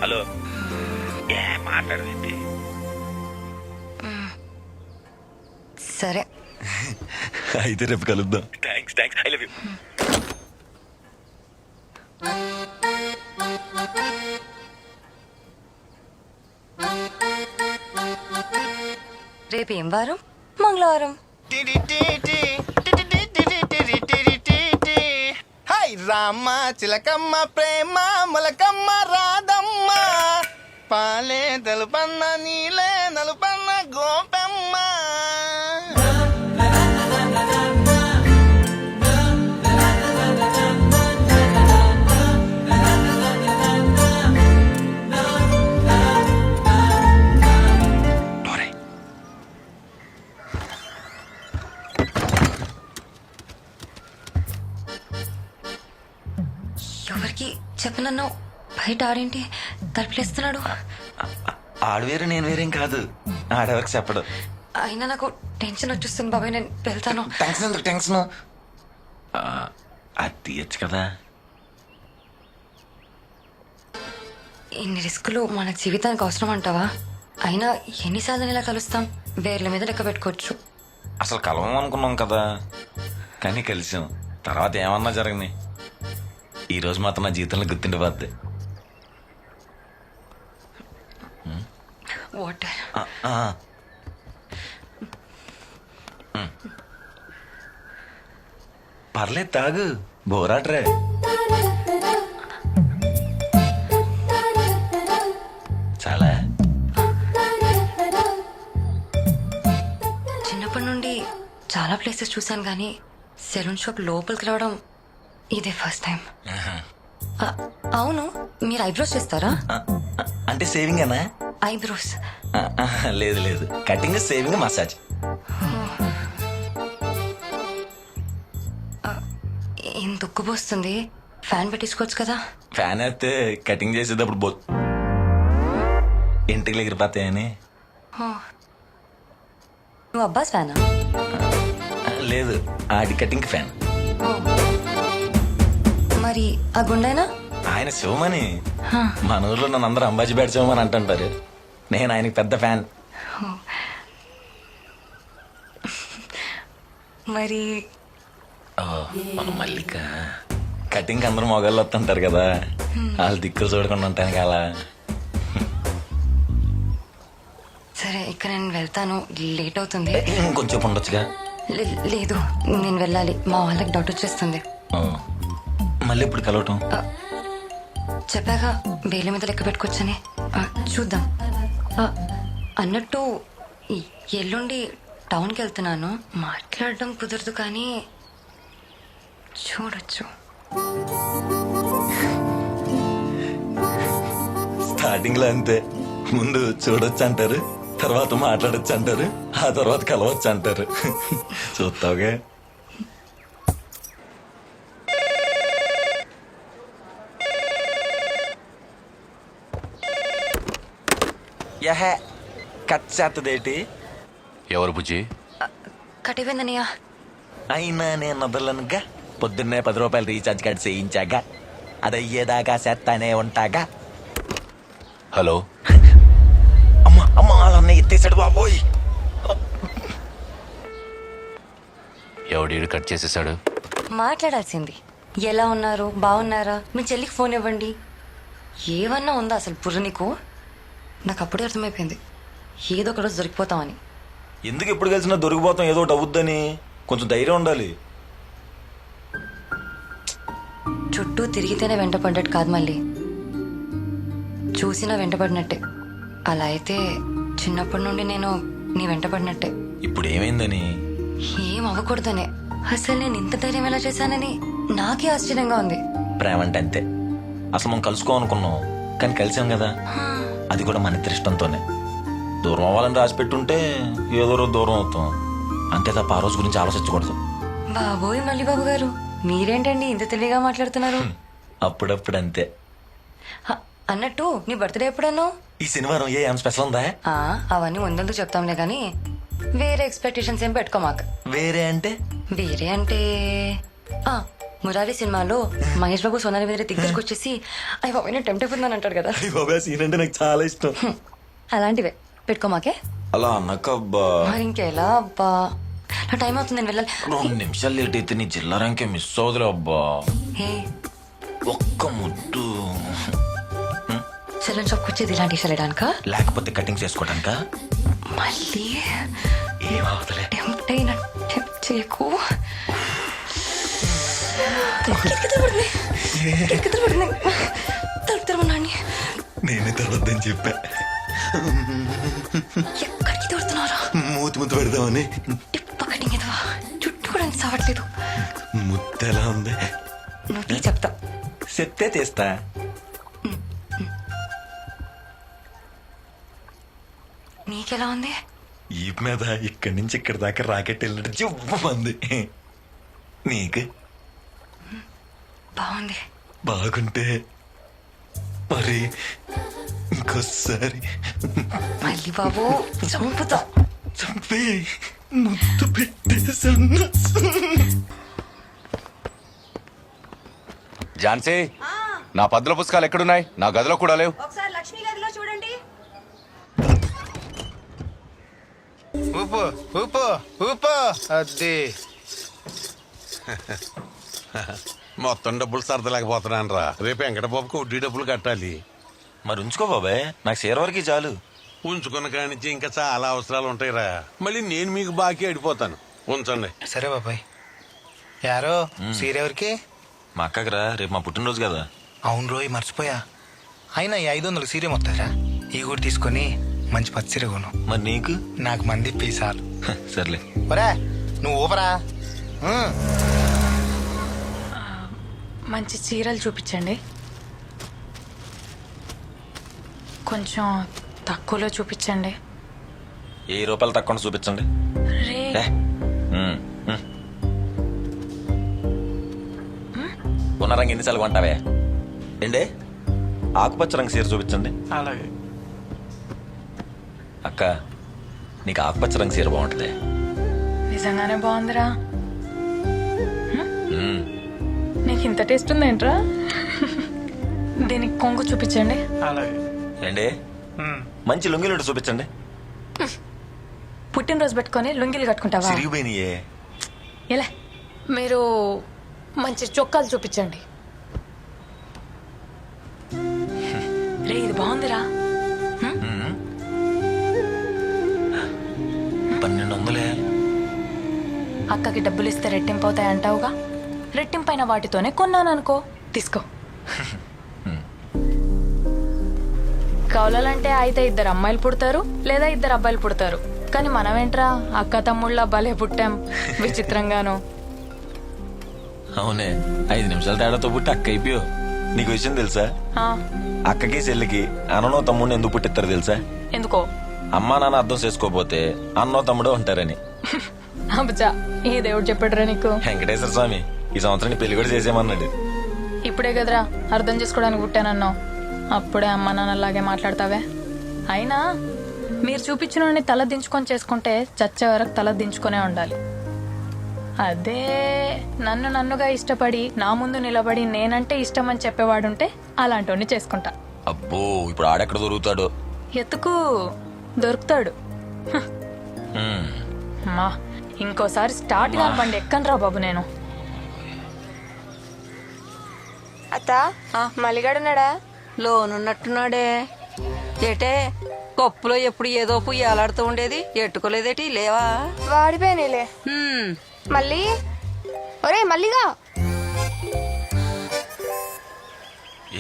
హలో. ఏ మాట్లాడవేంటి? సరే, అయితే రేపు కలుద్దాం. Thanks I love you. రేపు ఏం వారం? మంగళవారం. హాయ్ రామ్మ చిలకమ్మ ప్రేమ మొలకమ్మ రాధమ్మ, పాలే తెలుపన్న నీలే నలుపన్న గోపెమ్మ. ఎవరికి చెప్పనన్నావు, బయట ఆడేంటి తలుపులేస్తున్నాడు? ఆడు వేరే నేను వేరేం కాదు, ఆడెవరికి చెప్పడు. అయినా నాకు టెన్షన్ వచ్చేస్తుంది బాబాయ్, నేను వెళ్తాను. టెన్షన్ ఎందుకు? టెన్షన్ అది తీయచ్చు కదా. ఇన్ని రిస్కులు మన జీవితానికి అవసరం అంటావా? అయినా ఎన్నిసార్లు ఇలా కలుస్తాం, వేర్ల మీద లెక్క పెట్టుకోవచ్చు. అసలు కలవం అనుకున్నాం కదా, కానీ కలిసాం. తర్వాత ఏమన్నా జరగని, ఈ రోజు మాత్రం నా జీవితంలో గుర్తుండిపోద్ది. వాటర్. పర్లేదు తాగు, బోరాట్రే. చాలా. చిన్నప్పటి నుండి చాలా ప్లేసెస్ చూశాను కానీ సెలూన్ షాప్ లోపలికి రావడం ఇదే ఫస్ట్ టైం. అవును, మీరు ఐబ్రోస్ చేస్తారా? అంటే సేవింగ్ అనా? ఐబ్రోస్ లేదు లేదు, కటింగ్, సేవింగ్, మసాజ్. ఏం దుక్కుపోస్తుంది, ఫ్యాన్ పెట్టించుకోవచ్చు కదా. ఫ్యాన్ వేస్తే కటింగ్ చేసేటప్పుడు ఇంటికి ఎగిరిపోతాయని. నువ్వు అబ్బాస్ ఫ్యానా? లేదు, ఆడి కటింగ్ ఫ్యాన్. మరి ఆ గుండైనా? ఆయన శివమని. మన ఊర్లో నన్ను అందరూ అంబాజీ బ్యాట్ శివమని అంటుంటారు. నేను ఆయనకి పెద్ద ఫ్యాన్. మరి మన మల్లిక కటింగ్ అందరూ మొగాళ్ళు వస్తుంటారు కదా, వాళ్ళు దిక్కులు చూడకుండా ఉంటాను అలా. సరే, ఇక్కడ నేను వెళ్తాను, లేట్ అవుతుంది. ఇంకొంచెం ఉండొచ్చుగా. లేదు, నేను వెళ్ళాలి, మా వాళ్ళకి డౌట్ వచ్చేస్తుంది. మళ్ళీ ఇప్పుడు కలవటం? చెప్పాక వేలి మీద లెక్క పెట్టుకోవచ్చని. చూద్దాం. అన్నట్టు ఎల్లుండి టౌన్కి వెళ్తున్నాను. మాట్లాడడం కుదరదు కానీ చూడొచ్చు. స్టార్టింగ్ లో అంతే, ముందు చూడొచ్చు అంటారు, తర్వాత మాట్లాడొచ్చు అంటారు, ఆ తర్వాత కలవచ్చు అంటారు. చూస్తావుగా. యహే కట్ చేస్తదేటి? ఎవరు బుజ్జి? కటిపోయిందనియా. అయినా నేను వదలనుగా. పొద్దున్నే 10 రూపాయలు రీఛార్జ్ కార్డ్ చేయించాక అది అయ్యేదాకా చేస్తానే ఉంటాగా. హలో. అమ్మా అమ్మా, వాళ్ళన్న ఎత్తేసాడు బాబోయ్. ఎవడీడు కట్ చేసేసాడు? మాట్లాడాల్సింది. ఎలా ఉన్నారు, బాగున్నారా, మీ చెల్లికి ఫోన్ ఇవ్వండి, ఏమన్నా ఉందా అసలు బుర్ర నీకు? నాకు అప్పుడే అర్థమైపోయింది ఏదో ఒక రోజు దొరికిపోతామని. ఎందుకు ఎప్పుడు కలిసినా దొరికిపోతాం, ఏదో ఒకటి అవుద్దని కొంచెం ధైర్యం ఉండాలి. చుట్టూ తిరిగితేనే వెంటపడ్డట్టు కాదు, మళ్ళీ చూసినా వెంటపడినట్టే. అలా అయితే చిన్నప్పటి నుండి నేను నీ వెంటపడినట్టే. ఇప్పుడు ఏమైందని? ఏం అవ్వకూడదనే. అసలు నేను ఇంత ధైర్యం ఎలా చేశానని నాకే ఆశ్చర్యంగా ఉంది. ప్రేమ అంటే అంతే. అసలు మనం కలుసుకోవాలనుకున్నాం కానీ కలిసాం కదా, అది కూడా మన ఇద్దరి ఇష్టంతోనే. దూరం అవ్వాలని రాసి పెట్టుంటే ఏదో రోజు దూరం అవుతాం అంతే తప్ప ఆ రోజు గురించి ఆలోచించకూడదు. బాబోయ్ మళ్ళీ బాబు గారు, మీరేంటండి ఇంత తెలివిగా మాట్లాడుతున్నారు? అప్పుడప్పుడు అంతే. అన్నట్టు నీ బర్త్డే ఎప్పుడన్నావు? ఈ శనివారం ఏం స్పెషల్ ఉందా? అవన్నీ ముందు చెప్తాంలే గానీ వేరే ఎక్స్పెక్టేషన్స్ ఏం పెట్టుకోమాక. వేరే అంటే? వేరే అంటే మురారి సినిమాలో మహేష్ బాబు సోనాలి మీద దగ్గరకు వచ్చేసి అయ్యి బాబు నేను టెంప్ట్ అయిపోతున్నాను అంటాడు కదా, సీన్ అంటే నాకు చాలా ఇష్టం. అలాంటివే పెట్టుకోమాకే. అలా అన్నకబ్బా. మరి ఇంకెలా అబ్బా, నా టైం అవుతుంది, నేను వెళ్ళాలి. 2 నిమిషాలు లేట్ అయితే నీ జిల్లా ర్యాంకే మిస్ అవుదులే అబ్బా. ఒక్క ముద్దు. సెలూన్ షాప్కి వచ్చేది ఇలాంటి విషయాలు వేయడానికా, లేకపోతే కటింగ్ చేసుకోవడానికా? మళ్ళీ ఏమవుతలే. టెంప్ట్ అయినా టెంప్ట్ చేయకు. నేనే తర్వాతని చెప్పా. ఎక్కడికి తోడుతున్నారా? మూతి ముద్దు పెడదామని. టిప్ప కటింగ్ ఎదవా, చుట్టూ కూడా అంత సావట్లేదు. ముద్దు ఎలా ఉంది? నువ్వు చెప్తా. చెప్తే తీస్తా. నీకెలా ఉంది? ఈ మీద ఇక్కడి నుంచి ఇక్కడి దాకా రాకెట్ వెళ్ళినట్టు జివ్వమంది. నీకు? బాగుంది. బాగుంటే మరి ఇంకోసారి మళ్ళీ బాబు చంపుతా. చంపే ముద్దు పెట్టేసన్నా. ఝాన్సీ, నా 10 పుస్తకాలు ఎక్కడున్నాయి? నా గదిలో కూడా లేవు. ఒకసారి లక్ష్మి గదిలో చూడండి. ఊపు ఊపు ఊపు. అది మొత్తం డబ్బులు సరదలేకపోతున్నాను రా. రేపు వెంకటబాబుకి వడ్డీ డబ్బులు కట్టాలి. మరి ఉంచుకో బాబాయ్, నాకు షేర్ వరకు చాలు. ఉంచుకున్న కానించి ఇంకా చాలా అవసరాలు ఉంటాయిరా. మళ్ళీ నేను మీకు బాకీ అడిపోతాను. ఉంచండి. సరే బాబాయ్. యారో సీర ఎవరికి? మా అక్కకి రా, రేపు మా పుట్టినరోజు కదా. అవును రోయ్, మర్చిపోయా. అయినా ఈ 500 సీరే మొత్తారా, ఈ కూడా తీసుకొని మంచి పచ్చి సీర కొను. మరి నీకు? నాకు మంది పీసాలు. సర్లే. ఒరే నువ్వు ఊపరా. మంచి చీరలు చూపించండి, కొంచెం తక్కువలో చూపించండి. 1000 రూపాయలు తక్కువ చూపించండి. ఉన్న రంగు ఎన్నిసార్లు కొంటావే ఏంటి ఆకుపచ్చ రంగు చీర చూపించండి. అలాగే. అక్క నీకు ఆకుపచ్చ రంగు చీర బాగుంటుంది. నిజంగానే బాగుందిరా. నీకు ఇంత టేస్ట్ ఉందేంట్రా? దీనికి కొంగు చూపించండి. అలాగే. ఏంటి మంచి లుంగిలు చూపించండి. పుట్టినరోజు పెట్టుకొని లుంగిలు కట్టుకుంటావా? సిరిగిపోయినాయే. ఎలా మీరు మంచి చొక్కాలు చూపించండి. రే ఇది బాగుందిరా. 1200. అక్కకి డబ్బులు ఇస్తే రెట్టింపు అవుతాయి అంటావుగా, రెట్టింపైన వాటితోనే కొన్నాననుకో, తీసుకో. కౌలాలంటే అయితే 2 అమ్మాయిలు పుడతారు లేదా 2 అబ్బాయిలు పుడతారు. కానీ మనమేంట్రా అక్క తమ్ముళ్ళ భలే పుట్టాం విచిత్రంగాను. అవునే 5 నిమిషాల తేడాతో పుట్టి అక్క అయిపోయావు. నీకు విషయం తెలుసా? అక్కకి చెల్లికి అన్ననో తమ్ముడిని ఎందుకు పుట్టిస్తారు తెలుసా? ఎందుకో? అమ్మా నాన్న అర్థం చేసుకోపోతే అన్నో తమ్ముడో ఉంటారని. అబ్బా ఏ దేవుడు చెప్పాడురా నీకు? వెంకటేశ్వర స్వామి ఈ సంవత్సరం పెళ్లి కూడా చేసేయమన్నాడు. ఇప్పుడే కదరా అర్థం చేసుకోవడానికి పుట్టానన్నావు, అప్పుడే అమ్మ నాన్నలాగే మాట్లాడతావే. అయినా మీరు చూపించిన తల దించుకొని చేసుకుంటే చచ్చే వరకు తల దించుకునే ఉండాలి. అదే నన్నుగా ఇష్టపడి నా ముందు నిలబడి నేనంటే ఇష్టం అని చెప్పేవాడుంటే అలాంటి చేసుకుంటా. అబ్బో ఇప్పుడు ఆడెక్కడ దొరుకుతాడు? ఎత్తుకు దొరుకుతాడు. మా ఇంకోసారి స్టార్ట్ కానివ్వండి ఎక్కనరా బాబు నేను. అత్త మలిగాడున్నాడా? లోనున్నట్టున్నాడే. ఏటే కప్పులో ఎప్పుడు ఏదో పుయ్యి అలాడుతూ ఉండేది, ఎట్టుకోలేదేటి? లేవా? వాడిపోయినాయిలే. మళ్ళీ ఒరే మల్లిగా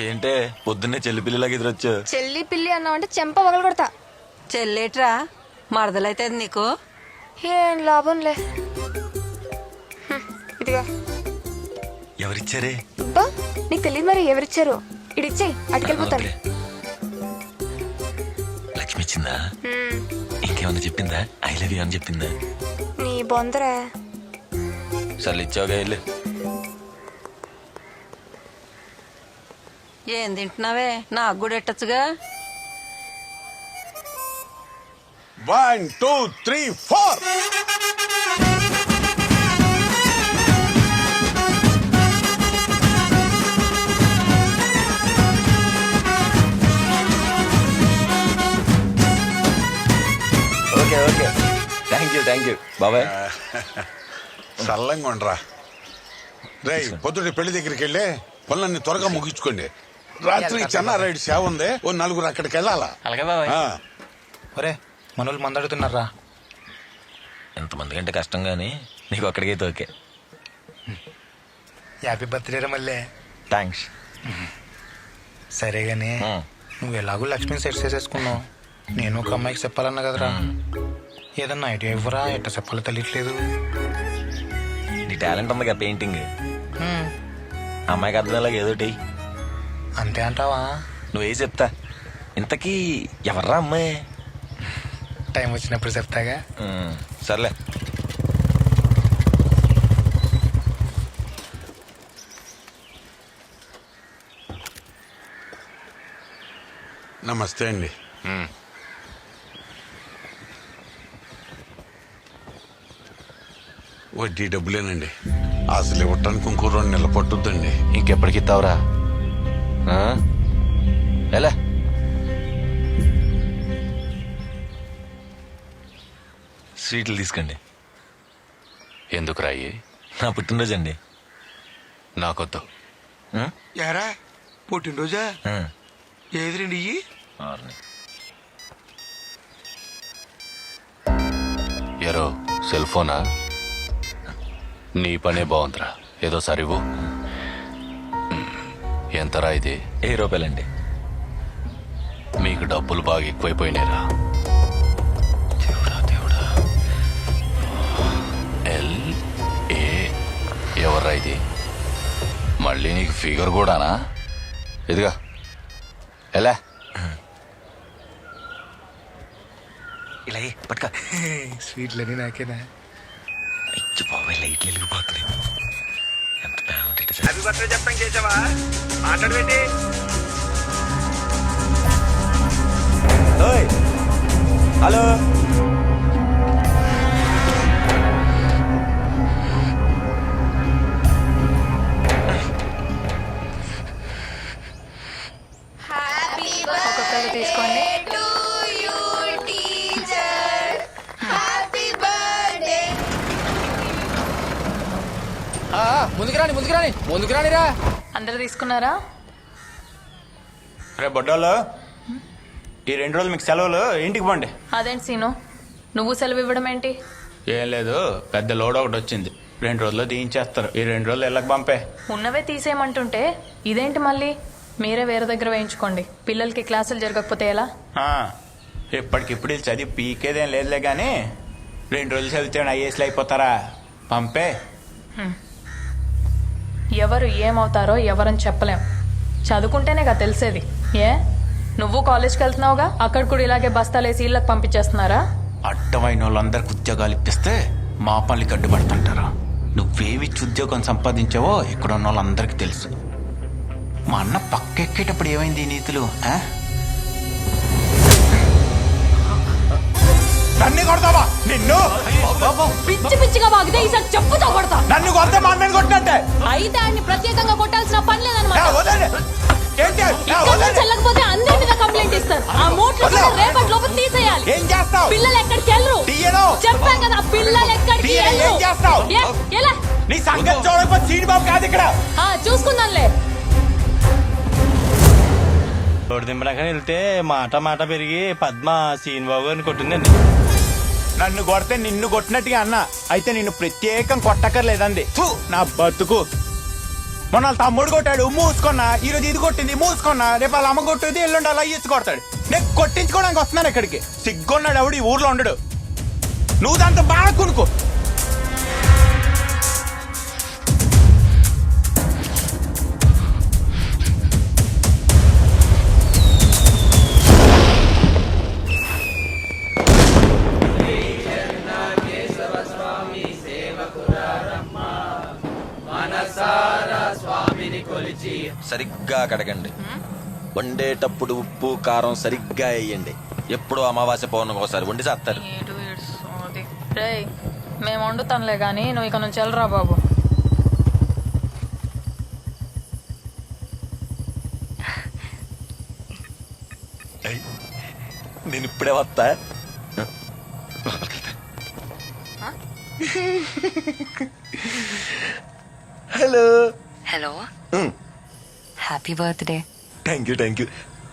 ఏంటే పొద్దున్నే చెల్లి పిల్లిలాగా ఎదురొచ్చు? చెల్లి పిల్లి అన్నావంటే చెంప పగలు కొడతా. చెల్లేట్రా మరదలైతే నీకు ఏం లాభంలే. ఇదిగా ఎవరిచ్చారే? అబ్బా నీకు తెలియదు మరి ఎవరిచ్చారు. ఇడిచ్చేయి అటుకెళ్ళిపోతాను. లక్ష్మి ఇచ్చిందా? ఇంకేమన్నా చెప్పిందా? ఐ లవ్ యూ అని చెప్పిందా? నీ బొందరా. సర్లు ఇచ్చావుగా వెళ్ళు. ఏం తింటున్నావే? నాకు కూడా ఎట్టచ్చుగా. 1 2 3 4. ఓకే ఓకే థ్యాంక్ యూ బాబాయ్. చల్లంగా ఉండరా. రే పొద్దుటి పెళ్లి దగ్గరికి వెళ్ళి పనులన్నీ త్వరగా ముగించుకోండి. రాత్రి చెన్నారాయుడు సేవ ఉంది, ఓ 4 అక్కడికి వెళ్ళాలా. అలాగే బాబాయ్. ఒరే మనోళ్ళు మందడుతున్నారా? ఎంతమంది కంటే కష్టం గానీ నీకు అక్కడికైతే ఓకే. హ్యాపీ బర్త్డే రా మళ్ళీ. థ్యాంక్స్. సరే గానీ నువ్వు ఎలాగో లక్ష్మిని సెట్ చేసేసుకున్నావు, నేను ఒక అమ్మాయికి చెప్పాలన్నా కదరా. ఏదన్నా ఐడియా ఇవ్వరా? ఎట్ట చెప్పాలో తెలియట్లేదు. నీ టాలెంట్ ఉందిగా పెయింటింగ్, అమ్మాయికి అర్థమయ్యేలాగా ఏదోటి. అంతే అంటావా? నువ్వే చెప్తా. ఇంతకీ ఎవర్రా అమ్మాయి? టైం వచ్చినప్పుడు చెప్తాగా. సర్లే. నమస్తే అండి. వడ్డీ డబ్బులేనండి. అసలు ఇవ్వటానికి ఇంకో 2 నెలలు పట్టుద్దండి. ఇంకెప్పటికి ఇస్తావురా? ఎలా స్వీట్లు తీసుకోండి. ఎందుకు రాయి? నా పుట్టినరోజు అండి. నాకొద్దు. యారా పుట్టినరోజా? ఏది రండి ఇయ్యి. ఎరో సెల్ ఫోనా? నీ పనే బాగుందిరా. ఏదో సరివు. ఎంతరా ఇది? 1000 రూపాయలండి. మీకు డబ్బులు బాగా ఎక్కువైపోయినాయిరా. ఎవర్రా ఇది? మళ్ళీ నీకు ఫిగర్ కూడానా? ఇదిగా ఎలా ఇలా పట్టుక. స్వీట్లని నాకేనా? బాబాయ్ లైట్లు వెలిగిపోతున్నాయి. ఎంత బాగుంటుంది. హ్యాపీ బర్త్డే చెప్పడం చేసావా? మాట్లాడబెట్టి హలో ఒక్కొక్కరు తీసుకోండి. ముందుకు రానిరా. అందరు తీసుకున్నారా? రే బొడ్డోళ్ళు, ఈ 2 రోజులు మీకు సెలవులు, ఇంటికి పోండి. అదేంటి సీను, నువ్వు సెలవు ఇవ్వడం ఏంటి? ఏం లేదు, పెద్ద లోడ్ ఒకటి వచ్చింది. 2 రోజుల్లో తీయించేస్తారు. ఈ 2 రోజులు ఇళ్ళకి పంపే. ఉన్నవే తీసేయమంటుంటే ఇదేంటి మళ్ళీ? మీరే వేరే దగ్గర వేయించుకోండి. పిల్లలకి క్లాసులు జరగకపోతే ఎలా? ఇప్పటికిప్పుడు వీళ్ళు చదివి పీకేదేం లేదులే కానీ 2 రోజులు చదివితే ఐఏఎస్లు అయిపోతారా? పంపే. ఎవరు ఏమవుతారో ఎవరని చెప్పలేం. చదువుకుంటేనేగా తెలిసేది. ఏ నువ్వు కాలేజ్కి వెళ్తున్నావుగా, అక్కడ కూడా ఇలాగే బస్తాలేసి ఇళ్ళకి పంపించేస్తున్నారా? అడ్డమైన వాళ్ళందరికి ఉద్యోగాలు ఇప్పిస్తే మా పనులకి అడ్డుపడుతుంటారు. నువ్వేమిచ్చి ఉద్యోగం సంపాదించావో ఇక్కడ ఉన్న వాళ్ళందరికీ తెలుసు. మా అన్న పక్కెక్కేటప్పుడు ఏమైంది ఈ నీతులు? నన్ను కొడతావా? నిన్ను పిచ్చి పిచ్చిగా వాగితే ఈసారి చెప్పుతో కొడతా. నన్ను కొడితే మా అన్నని కొట్టినట్టే. అయితే ఆయన్ని ప్రత్యేకంగా కొట్టాల్సిన పని లేదన్నమాట. ఏంటి? చెల్లకపోతే అందరి మీద కంప్లైంట్ ఇస్తారు. ఆ మూట్లు కూడా రేపటి లోపు తీసేయాలి. ఏం చేస్తావు? పిల్లలు ఎక్కడికి వెళ్ళరు. చెప్పాం కదా, పిల్లలు ఎక్కడికి వెళ్ళరు. ఏం చేస్తావు? ఎలా? నీ సంగతి చూడకపోతే సీనిబాబు కాదు ఇక్కడ. చూసుకుందాంలే. రోడ్డు దింపడాకని వెళ్తే మాట పెరిగి పద్మ సీనిబాబు అని కొట్టిందండి. నన్ను కొడితే నిన్ను కొట్టినట్టుగా అన్న, అయితే నిన్ను ప్రత్యేకం కొట్టక్కర్లేదండి. నా బతుకు. మొన్న వాళ్ళ తమ్ముడు కొట్టాడు, మూసుకున్నా. ఈరోజు ఇది కొట్టింది, మూసుకున్నా. రేపు వాళ్ళ అమ్మ కొట్టేది, ఎల్లుండి అలా ఇచ్చి కొడతాడు. నేను కొట్టించుకోవడానికి వస్తున్నాను ఇక్కడికి. సిగ్గున్నాడు ఎవడు ఈ ఊర్లో ఉండడు. నువ్వు దాంతో బాగా కొనుక్కో. సరిగ్గా కడగండి. వండేటప్పుడు ఉప్పు కారం సరిగ్గా వేయండి. ఎప్పుడు అమావాస్య పౌర్ణమికి ఒకసారి వండి చేస్తారు. రేయ్, మేము వండుతాంలే గానీ నువ్వు ఇక నుంచి వెళ్ళరా బాబు. నేను ఇప్పుడే వస్తా. Hello hello, happy birthday. Thank you.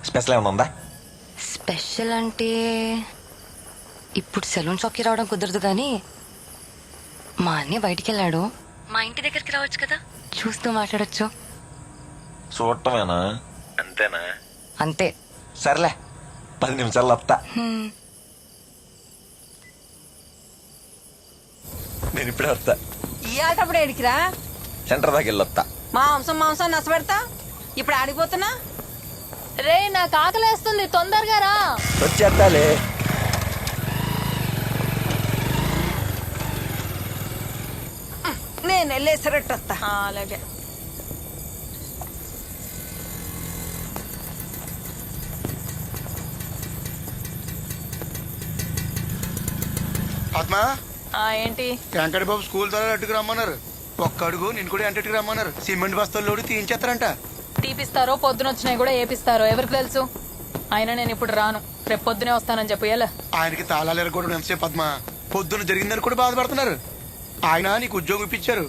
Special ఏమైనా ఉందా? స్పెషల్ అంటే ఇప్పుడు సెలూన్ షాప్కి రావడం కుదరదు కానీ మా అన్నయ్య బయటికి వెళ్ళాడు. మా ఇంటి దగ్గరికి రావచ్చు కదా, చూస్తూ మాట్లాడొచ్చు. చూడటమేనా? అంతేనా? అంతే. సర్లే, 10 నిమిషాలు వస్తా. నేను ఇప్పుడే వస్తా. ఈ ఆటప్పుడు ఎడికిరా? సెంటర్ దాకా వెళ్ళొస్తా. మాంసం నచ్చబెడతా. ఇప్పుడు ఆడిపోతున్నా. రే, నాకు ఆకలేస్తుంది, తొందరగా రా. వచ్చేస్తాలే. నేను వెళ్ళేసరట్టు వస్తా. అలాగే. పద్మా, ఏంటి? వెంకట బాబు స్కూల్ ద్వారా అట్టుకు రమ్మన్నారు. ఒక్క అడుగు నేను కూడా ఎంటకి రమ్మన్నారు. సిమెంట్ బస్తాలు లోడి తీయించేస్తారంట. తీపిస్తారో పొద్దునొచ్చినాయి కూడా ఏపిస్తారో ఎవరికి తెలుసు. అయినా నేను ఇప్పుడు రాను, రేపు పొద్దునే వస్తానని చెప్పు. ఎలా? ఆయనకి తాళాలు ఎరగొట్టడం ఎంతసేపు పద్మ? పొద్దున జరిగిందని కూడా బాధపడుతున్నారు. ఆయన నీకు ఉద్యోగం ఇప్పించారు,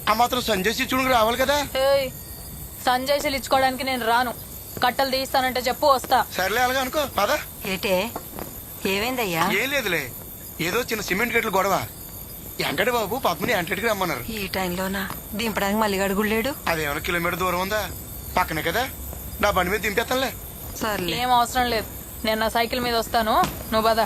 ఆ మాత్రం సంజయ్ శిక్షుడికి రావాలి కదా. సంజయ్ శీల్ ఇచ్చుకోవడానికి నేను రాను. కట్టలు తీస్తానంటే చెప్పు, వస్తా. సర్లే, అలాగే అనుకో. పదా. ఏటే ఏమైందయ్యా? ఏం లేదులే, ఏదో చిన్న సిమెంట్ గట్లు గొడవ. వెంకట బాబు పద్మని ఎంటకి రమ్మన్నారు. ఈ టైంలోనా? దింపడానికి మళ్ళీ అడుగులేడు. అదేమైనా కిలోమీటర్ దూరం ఉందా? పక్కనే కదా, నా బండి మీద దింపేస్తానులే. సర్లే, ఏం అవసరం లేదు. నేను నా సైకిల్ మీద వస్తాను, నువ్వు పద.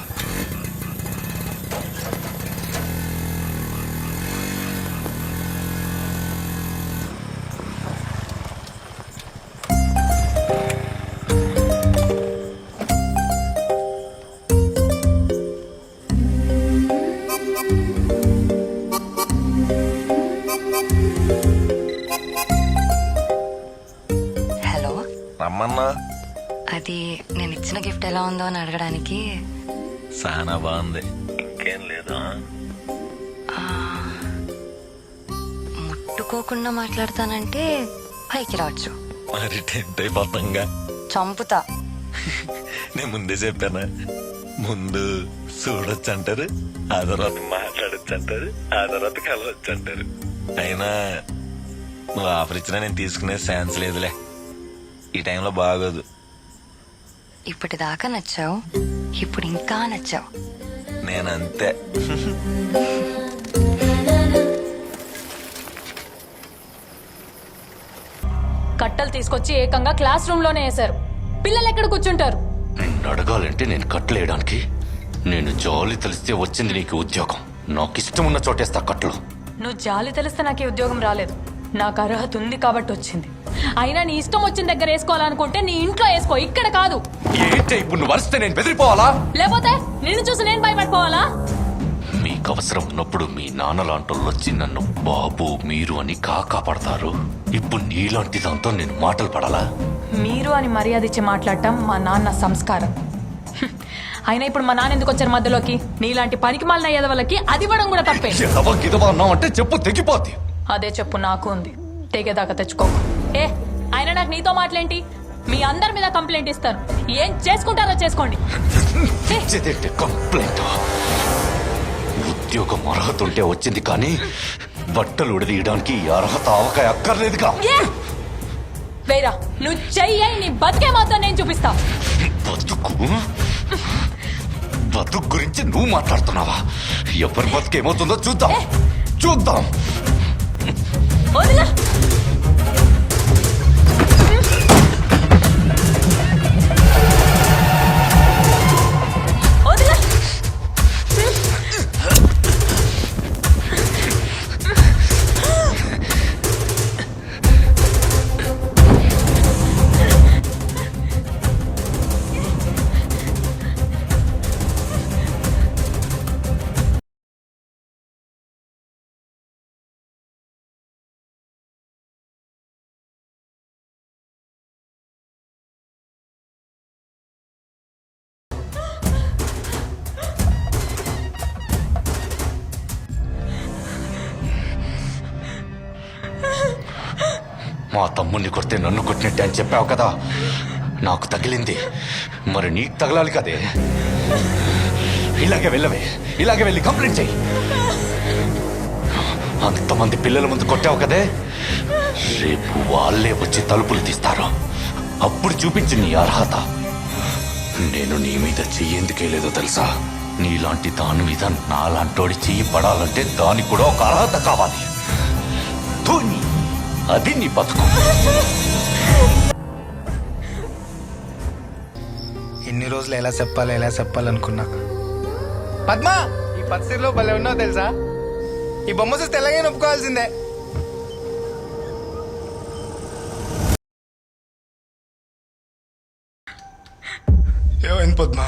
నేను ఇచ్చిన గిఫ్ట్ ఎలా ఉందో అని అడగడానికి. చాలా బాగుంది. ఇంకేం లేదు. ముట్టుకోకుండా మాట్లాడతానంటే పైకి రావచ్చు. మరి టెంట్ అయిపోతాంగా. చంపుతా. నేను ముందే చెప్పానా, ముందు చూడొచ్చు అంటారు, ఆ తర్వాత మాట్లాడొచ్చు అంటారు, ఆ తర్వాత కలవచ్చు అంటారు. అయినా నువ్వు ఆఫర్ ఇచ్చినా నేను తీసుకునే ఛాన్స్ లేదులే. ఈ టైంలో బాగోదు. ఇప్పటిదాకా నచ్చావు, ఇప్పుడు ఇంకా నచ్చావు. నేనంతే. కట్టలు తీసుకొచ్చి ఏకంగా క్లాస్ రూమ్ లోనే వేశారు. పిల్లలు ఎక్కడ కూర్చుంటారు? నిన్ను అడగాలంటే నేను కట్టలేయడానికి. నేను జాలి తెలిస్తే వచ్చింది నీకు ఉద్యోగం. నాకు ఇష్టం ఉన్న చోటేస్తా కట్టలు. నువ్వు జాలి తెలిస్తే నాకు ఈ ఉద్యోగం రాలేదు. నాకు అర్హత ఉంది కాబట్టి వచ్చింది. అయినా నీ ఇష్టం వచ్చిన దగ్గర వేసుకోవాలనుకుంటే నీ ఇంట్లో వేసుకో, ఇక్కడ కాదు. ఏంటి ఇప్పుడు నువ్వు వరిస్తే నేను బెదిరిపోవాలా? లేకపోతే నిన్ను చూసి నేను భయపడిపోవాలా? మీకు అవసరం ఉన్నప్పుడు మీ నాన్న లాంటోళ్ళు వచ్చి నన్ను బాబు మీరు అని కాపాడతారు. ఇప్పుడు నీలాంటి దాంతో నేను మాటలు పడాలా? మీరు అని మర్యాద ఇచ్చి మాట్లాడటం మా నాన్న సంస్కారం. అయినా ఇప్పుడు మా నాన్న ఎందుకు వచ్చారు మధ్యలోకి? నీలాంటి పనికి మాలిన ఎదవలకి అది ఇవ్వడం కూడా తప్పే. అంటే చెప్పు తెగిపోద్ది. అదే చెప్పు నాకు ఉంది, తెగేదాకా తెచ్చుకో. అయినా నాకు నీతో మాటలేంటి? మీ అందరి మీద కంప్లైంట్ ఇస్తాను. ఏం చేసుకుంటారో చేసుకోండి. కంప్లైంట్? ఉద్యోగం అర్హత ఉంటే వచ్చింది, కానీ బట్టలు ఉడదీయడానికి అర్హత అవకాయ అక్కర్లేదుగా. వేరా నువ్వు చెయ్యి, నీ బతికే మాత్రం నేను చూపిస్తా. బతుకు గురించి నువ్వు మాట్లాడుతున్నావా? ఎవరి బతుకేమవుతుందో చూద్దాం. చూద్దాం. వదిలా. మా తమ్ముడిని కొడితే నన్ను కొట్టినట్టే అని చెప్పావు కదా. నాకు తగిలింది, మరి నీకు తగలాలి కదే. ఇలాగే వెళ్ళవే, ఇలాగే వెళ్ళి కంప్లైంట్ చెయ్యి. అంతమంది పిల్లల ముందు కొట్టావు కదే, రేపు వాళ్ళే వచ్చి తలుపులు తీస్తారు. అప్పుడు చూపించి నీ అర్హత. నేను నీ మీద చెయ్యి ఎందుకేలేదో తెలుసా? నీలాంటి దాని మీద నాలాంటోడి చెయ్యి పడాలంటే దానికి కూడా ఒక అర్హత కావాలి. అది నీ బతుకు. ఎన్ని రోజులు ఎలా చెప్పాలనుకున్నా. పద్మా, ఈ పత్తిలో భలే ఉన్నావు తెలుసా? ఈ బొమ్మ చూస్తే ఎలాగైనా ఒప్పుకోవాల్సిందే. ఏమైంది పద్మా?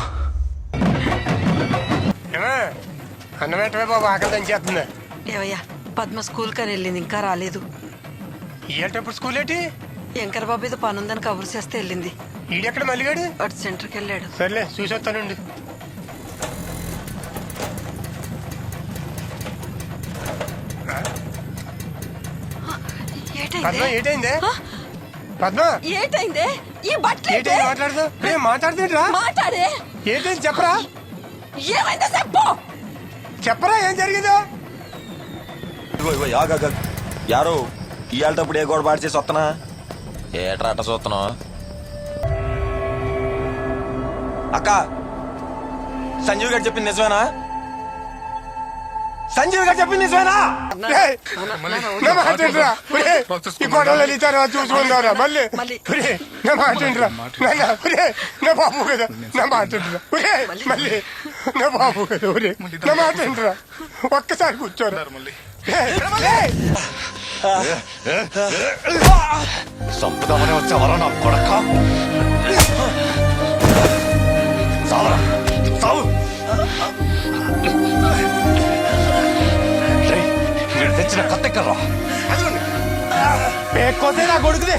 అన్నం ఏంటమే బాబు, ఆకలి దంచేస్తుంది. ఏవయ్యా, పద్మ స్కూల్ కని వెళ్ళింది, ఇంకా రాలేదు. ఏంటప్పుడు స్కూల్ ఏంటి? శంకర్ బాబు ఏదో పనుందని కబురు చేస్తే వెళ్ళింది. ఈడెక్కడ మల్లిగాడు? వాడు సెంటర్కి వెళ్ళాడు. సర్లే చూసి వస్తానండి. పద్మ ఏటైందే? పద్మ ఏటైందే? ఈ బట్టలు ఏటైంది? మాట్లాడదు మాట్లాడుతుంటరా? మాట్లాడే. ఏంటైంది చెప్పరా? ఏమైందో చెప్పు. చెప్పరా ఏం జరిగిందో? యారు ఇవాళప్పుడు ఏ గోడ పాడు చేసి వస్తున్నా? ఏట్రా అట్ట చూస్తున్నావు? అక్క, సంజీవ్ గారు చెప్పింది నిజమేనా? సంజీవ్ గారు చెప్పింది నిజమేనా? ఈ గొడవలు వెళ్ళితారా చూసుకుందారా మళ్ళీ? నా మాట్లాడరా నా బాబు కదా, నా మాట్లాడరా మళ్ళీ నా బాబు కదా, నా మాట్లాడరా ఒక్కసారి కూర్చోరా. సంపుదామని వచ్చావరా నా కొడక? చావరా, చావు. మీరు తెచ్చిన కత్తెక్కర్రా. పేక్కోతే నా కొడుకుదే.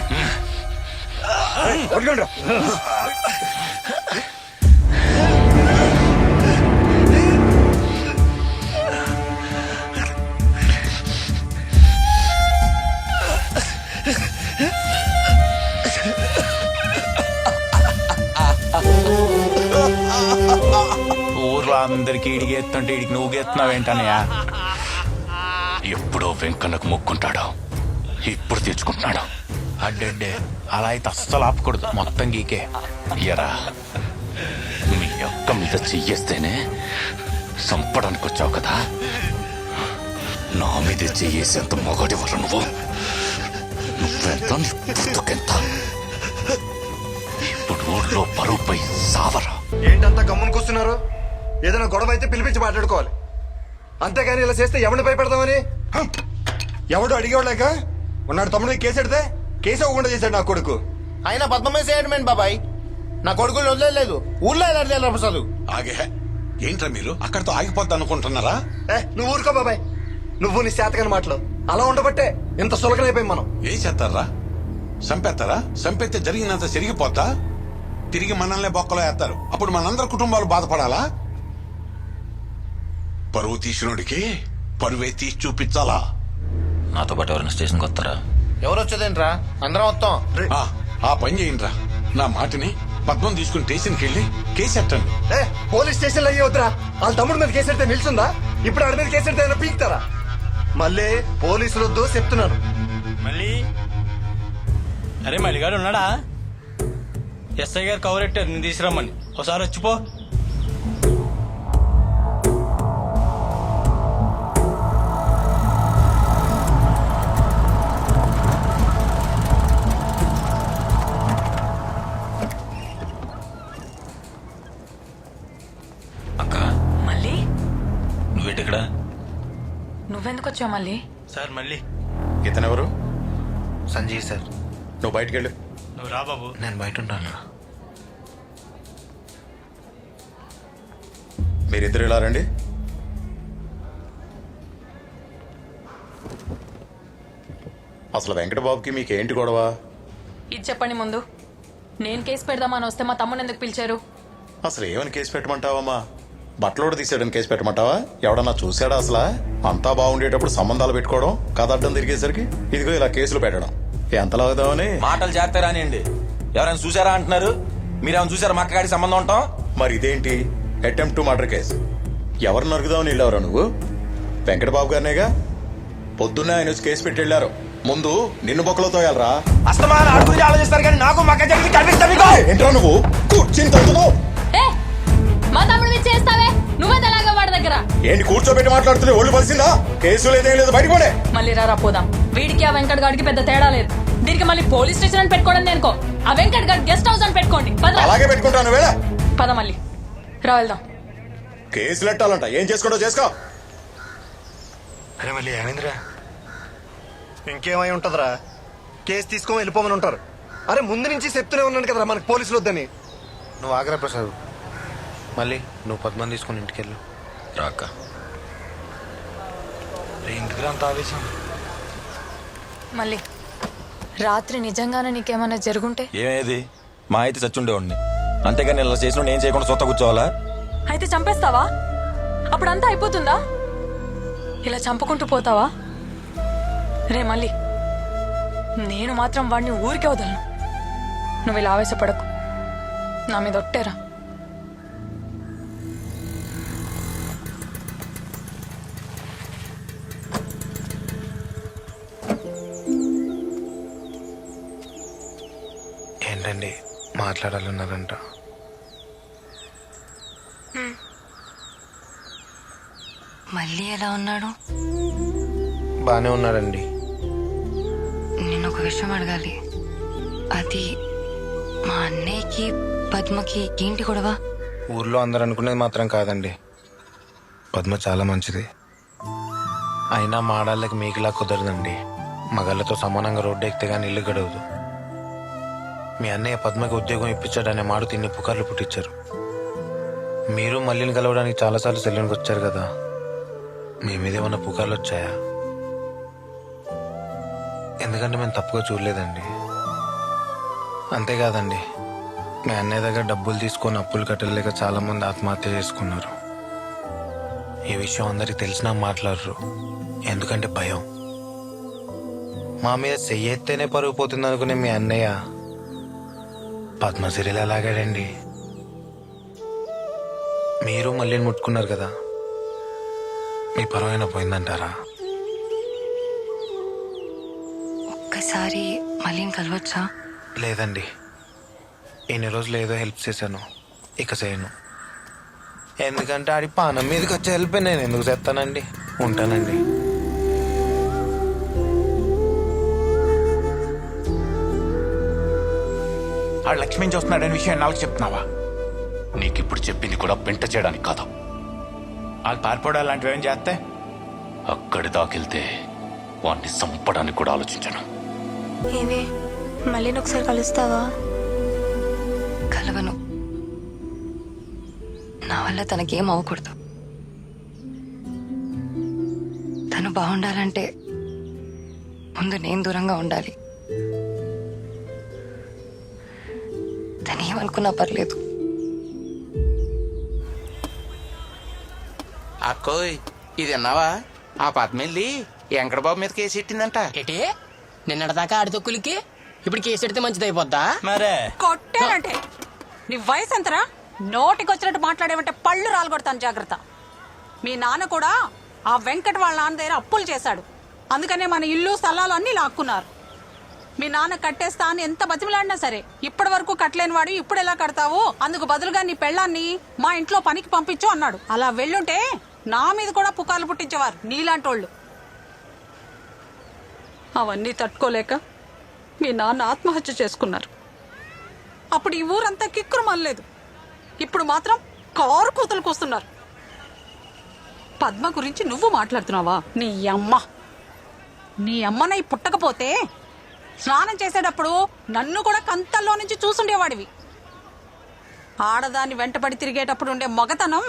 ఊర్లో అందరికి ఇడిగి ఎత్తుంటే ఇడికి నువ్వు ఎత్తున్నావు ఏంటనయ్యా? ఎప్పుడో వెంకన్నకు మొక్కుంటాడు, ఇప్పుడు తెచ్చుకుంటున్నాడు. అడ్డే అలా అయితే అస్సలు ఆపకూడదు, మొత్తం గీకే. ఎరా మీ అక్క మీద చెయ్యేస్తేనే చంపడానికి వచ్చావు కదా, నా మీద చెయ్యేసేంత మొగడివరు నువ్వెంత నీ పుట్టుకెంత. ఇప్పుడు ఊళ్ళో పరువుపై సావరా. ఏంటంతా గమ్మును కూస్తున్నారు? ఏదైనా గొడవ అయితే పిలిపించి మాట్లాడుకోవాలి, అంతేగాని ఇలా చేస్తే ఎవరిని భయపెడతామని. ఎవడు అడిగేవాళ్ళక ఉన్నాడు తమ్ముడు కేసు ఎడితే కేసు అవ్వకుండా చేశాడు నా కొడుకు. అయినా పద్మమే చేయడమేంటి బాబాయ్? నా కొడుకులు వదిలేదు, ఊర్లో ఎలా ప్రసాదు. ఆగే ఏంట్రా మీరు అక్కడితో ఆగిపోద్ది అనుకుంటున్నారా? నువ్వు ఊరుకో బాబాయ్, నువ్వు నీ శాతకని మాటలు అలా ఉండబట్టే ఇంత సులకనైపోయి మనం. ఏం చేస్తారా? చంపేస్తారా? చంపేస్తే జరిగినంత జరిగిపోద్దా? తిరిగి మనల్నే బొక్కలో వేస్తారు. అప్పుడు మనందరి కుటుంబాలు బాధపడాలా? పరువు తీసినోడికి పరువే తీసి చూపించాలా? నాతో పాటు ఎవరైనా స్టేషన్కి వస్తారా? ఎవరు వచ్చేదేంట్రా, అందరం వస్తాం. ఆ పని చేయండిరా. నా మాటిని పద్మం తీసుకుని స్టేషన్కి వెళ్ళి కేసు ఎట్టండి. పోలీస్ స్టేషన్ లో అయ్యి వద్దురా. వాళ్ళ తమ్ముడు మీద కేసు ఎడితే నిల్చుందా? ఇప్పుడు ఆడి మీద కేసు ఎడితే ఏమైనా పీకుతారా? మళ్ళీ పోలీసులు వద్దు చెప్తున్నాను. మళ్ళీ అరే మల్లిగాడు ఉన్నాడా? ఎస్ఐ గారు కవర్ ఎట్టారు, నేను తీసుకురమ్మని. ఒకసారి వచ్చిపో. అక్క మళ్ళీ నువ్వేంటిక్కడ? నువ్వెందుకు వచ్చావు మళ్ళీ? సార్ మళ్ళీ ఇతనెవరు? సంజయ్ సార్. నువ్వు బయటికి వెళ్ళు. నువ్వు రా బాబు. నేను బయట ఉంటాను. మీరిద్దరు ఇలా రండి. అసలు వెంకటబాబుకి మీకేంటి గొడవ? ఇది చెప్పండి ముందు. నేను కేసు పెడదామని వస్తే మా తమ్ముని ఎందుకు పిలిచారు? అసలు ఏమని కేసు పెట్టమంటావమ్మా? బట్టలోడు తీసేయడానికి కేసు పెట్టమంటావా? ఎవడన్నా చూసాడా అసలు? అంతా బాగుండేటప్పుడు సంబంధాలు పెట్టుకోవడం, కదడ్డం తిరిగేసరికి ఇదిగో ఇలా కేసులు పెట్టడం ఎంతలా అవుదామని. మాటలు చేస్తారా అండి? ఎవరైనా చూసారా అంటున్నారు? మీరేమైనా చూసారా మా అక్కగాడి సంబంధం ఉంటాం? మరి ఇదేంటి అటెంప్ట్ టు మర్డర్ కేసు? ఎవరు నరుగుదామని వెళ్ళావరా నువ్వు? వెంకటబాబు గారినేగా. పొద్దున్నే ఆయన వచ్చి కేసు పెట్టి వెళ్ళారు. ముందు నిన్ను బొక్కలో తోయాలరా. అస్తమాన ఆడు గురించి ఆలోచిస్తారు కానీ నాకు మక్క జరిగింది కనిపిస్తా మీకు. ఏంట్రా నువ్వు కూర్చుని తగ్గుతావు? మా తమ్ముడు చేస్తావే నువ్వేది ఎలాగా వాడి దగ్గర ఏంటి కూర్చోబెట్టి మాట్లాడుతున్నావు? ఒళ్ళు పలిసిందా? కేసు లేదేం లేదు, బయటకు పోనే. మళ్ళీ రారా పోదాం. వీడికి ఆ వెంకట్ గాడికి పెద్ద తేడా లేదు. దీనికి మళ్ళీ పోలీస్ స్టేషన్ అని పెట్టుకోవడం దేనికో? ఆ వెంకట్ గాడి గెస్ట్ హౌస్ అని పెట్టుకోండి. అలాగే పెట్టుకుంటాను వేళ. పద మళ్ళీ రా వెళ్దాం. కేసులు ఎట్టాలంట, ఏం చేసుకుంటో చేసుకో. అరే మళ్ళీ ఏమైందిరా? ఇంకేమై ఉంటదిరా? కేసు తీసుకొని వెళ్ళిపోమని ఉంటారు. అరే ముందు నుంచి చెప్తూనే ఉన్నాను కదరా మనకు పోలీసులు వద్దని. నువ్వు ఆగ్రా ప్రసాద్. మళ్ళీ నువ్వు పద్మని తీసుకుని ఇంటికి వెళ్ళు. రాక ఇంటికి అంత ఆవేశం. మళ్ళీ రాత్రి నిజంగానే నీకేమైనా జరుగుంటే? ఏమేది మా అయితే చచ్చుండేవాడిని, అంతేగాని ఇలా చేసిన ఏం చేయకుండా సొత్త కూర్చోవాలా? అయితే చంపేస్తావా? అప్పుడంతా అయిపోతుందా? ఇలా చంపుకుంటూ పోతావా? రే మళ్ళీ నేను మాత్రం వాడిని ఊరికే వదలను. నువ్వు ఇలా ఆవేశపడకు, నా మీద ఒట్టేరా. ఏంటండి మాట్లాడాలన్నారంట? మళ్ళీ ఎలా ఉన్నాడు? బానే ఉన్నాడండి. నేను ఒక విషయం అడగాలి. అది మా అన్నయ్యకి పద్మకి ఏంటి గొడవ? ఊర్లో అందరు అనుకునేది మాత్రం కాదండి. పద్మ చాలా మంచిది. అయినా మాడాళ్ళకి మీకులా కుదరదండి. మగళ్ళతో సమానంగా రోడ్డు ఎక్కితే గానీ ఇల్లు గడవదు. మీ అన్నయ్య పద్మకి ఉద్యోగం ఇప్పించాడనే మాట తిన్ని పుకార్లు పుట్టించారు. మీరు మళ్ళీని కలవడానికి చాలాసార్లు సెల్లునికి వచ్చారు కదా, మీ మీద ఏమన్నా పుకార్లు వచ్చాయా? ఎందుకంటే మేము తప్పుగా చూడలేదండి. అంతేకాదండి, మీ అన్నయ్య దగ్గర డబ్బులు తీసుకొని అప్పులు కట్టలేక చాలా మంది ఆత్మహత్య చేసుకున్నారు. ఈ విషయం అందరికి తెలిసినా మాట్లాడరు, ఎందుకంటే భయం. మా మీద చెయ్యెత్తేనే పరుగు పోతుంది అనుకునే మీ అన్నయ్య పద్మశ్రీలు ఎలాగాడండి? మీరు మళ్ళీ ముట్టుకున్నారు కదా, మీ పరమైన పోయిందంటారా? ఒక్కసారి మళ్ళీ కలవచ్చా? లేదండి, ఇన్ని రోజులు ఏదో హెల్ప్ చేశాను, ఇక చేయను. ఎందుకంటే ఆడి పానం మీదకి వచ్చే హెల్ప్ నేను ఎందుకు చేస్తానండి. ఉంటానండి. ఆడు లక్ష్మిని చూస్తున్నాడని విషయం నాకు చెప్తున్నావా? నీకిప్పుడు చెప్పింది కూడా పెంట చేయడానికి కాదు. వాళ్ళు పారిపోవడం లాంటివి ఏం చేస్తే అక్కడి దాకెళ్తే వాడిని చంపడానికి కూడా ఆలోచించను. ఏవే మళ్ళీ ఒకసారి కలుస్తావా? కలవను. నా వల్ల తనకేం అవ్వకూడదు. తను బాగుండాలంటే ముందు నేను దూరంగా ఉండాలి. తను ఏమనుకున్నా పర్లేదు. అక్కోయ్ ఇది అన్నావా? ఆ పద్మెల్లి వెంకటబాబు మీద కేసు ఎట్టిందంట. ఏటే నిన్నటిదాకా ఆడితొక్కులకి ఇప్పుడు కేసు ఎడితే మంచిది అయిపోద్దా? మరే కొట్టానంటే నీ వయసు ఎంతరా? నోటికి వచ్చినట్టు మాట్లాడేవంటే పళ్ళు రాలగొడతాను, జాగ్రత్త. మీ నాన్న కూడా ఆ వెంకట వాళ్ళ నాన్న దగ్గర అప్పులు చేశాడు. అందుకనే మన ఇల్లు స్థలాలు అన్ని లాక్కున్నారు. మీ నాన్న కట్టేస్తా అని ఎంత బతిమలాడినా సరే ఇప్పటి వరకు కట్టలేని వాడు ఇప్పుడు ఎలా కడతావు? అందుకు బదులుగా నీ పెళ్ళాన్ని మా ఇంట్లో పనికి పంపించు అన్నాడు. అలా వెళ్ళుంటే నా మీద కూడా పుకార్లు పుట్టించేవారు నీలాంటోళ్ళు. అవన్నీ తట్టుకోలేక మీ నాన్న ఆత్మహత్య చేసుకున్నారు. అప్పుడు ఈ ఊరంతా కిక్కురు మళ్ళలేదు. ఇప్పుడు మాత్రం కారు కూతలు కూస్తున్నారు. పద్మ గురించి నువ్వు మాట్లాడుతున్నావా? నీ అమ్మనై పుట్టకపోతే స్నానం చేసేటప్పుడు నన్ను కూడా కంతల్లో నుంచి చూసుండేవాడివి. ఆడదాన్ని వెంటబడి తిరిగేటప్పుడు ఉండే మొగతనం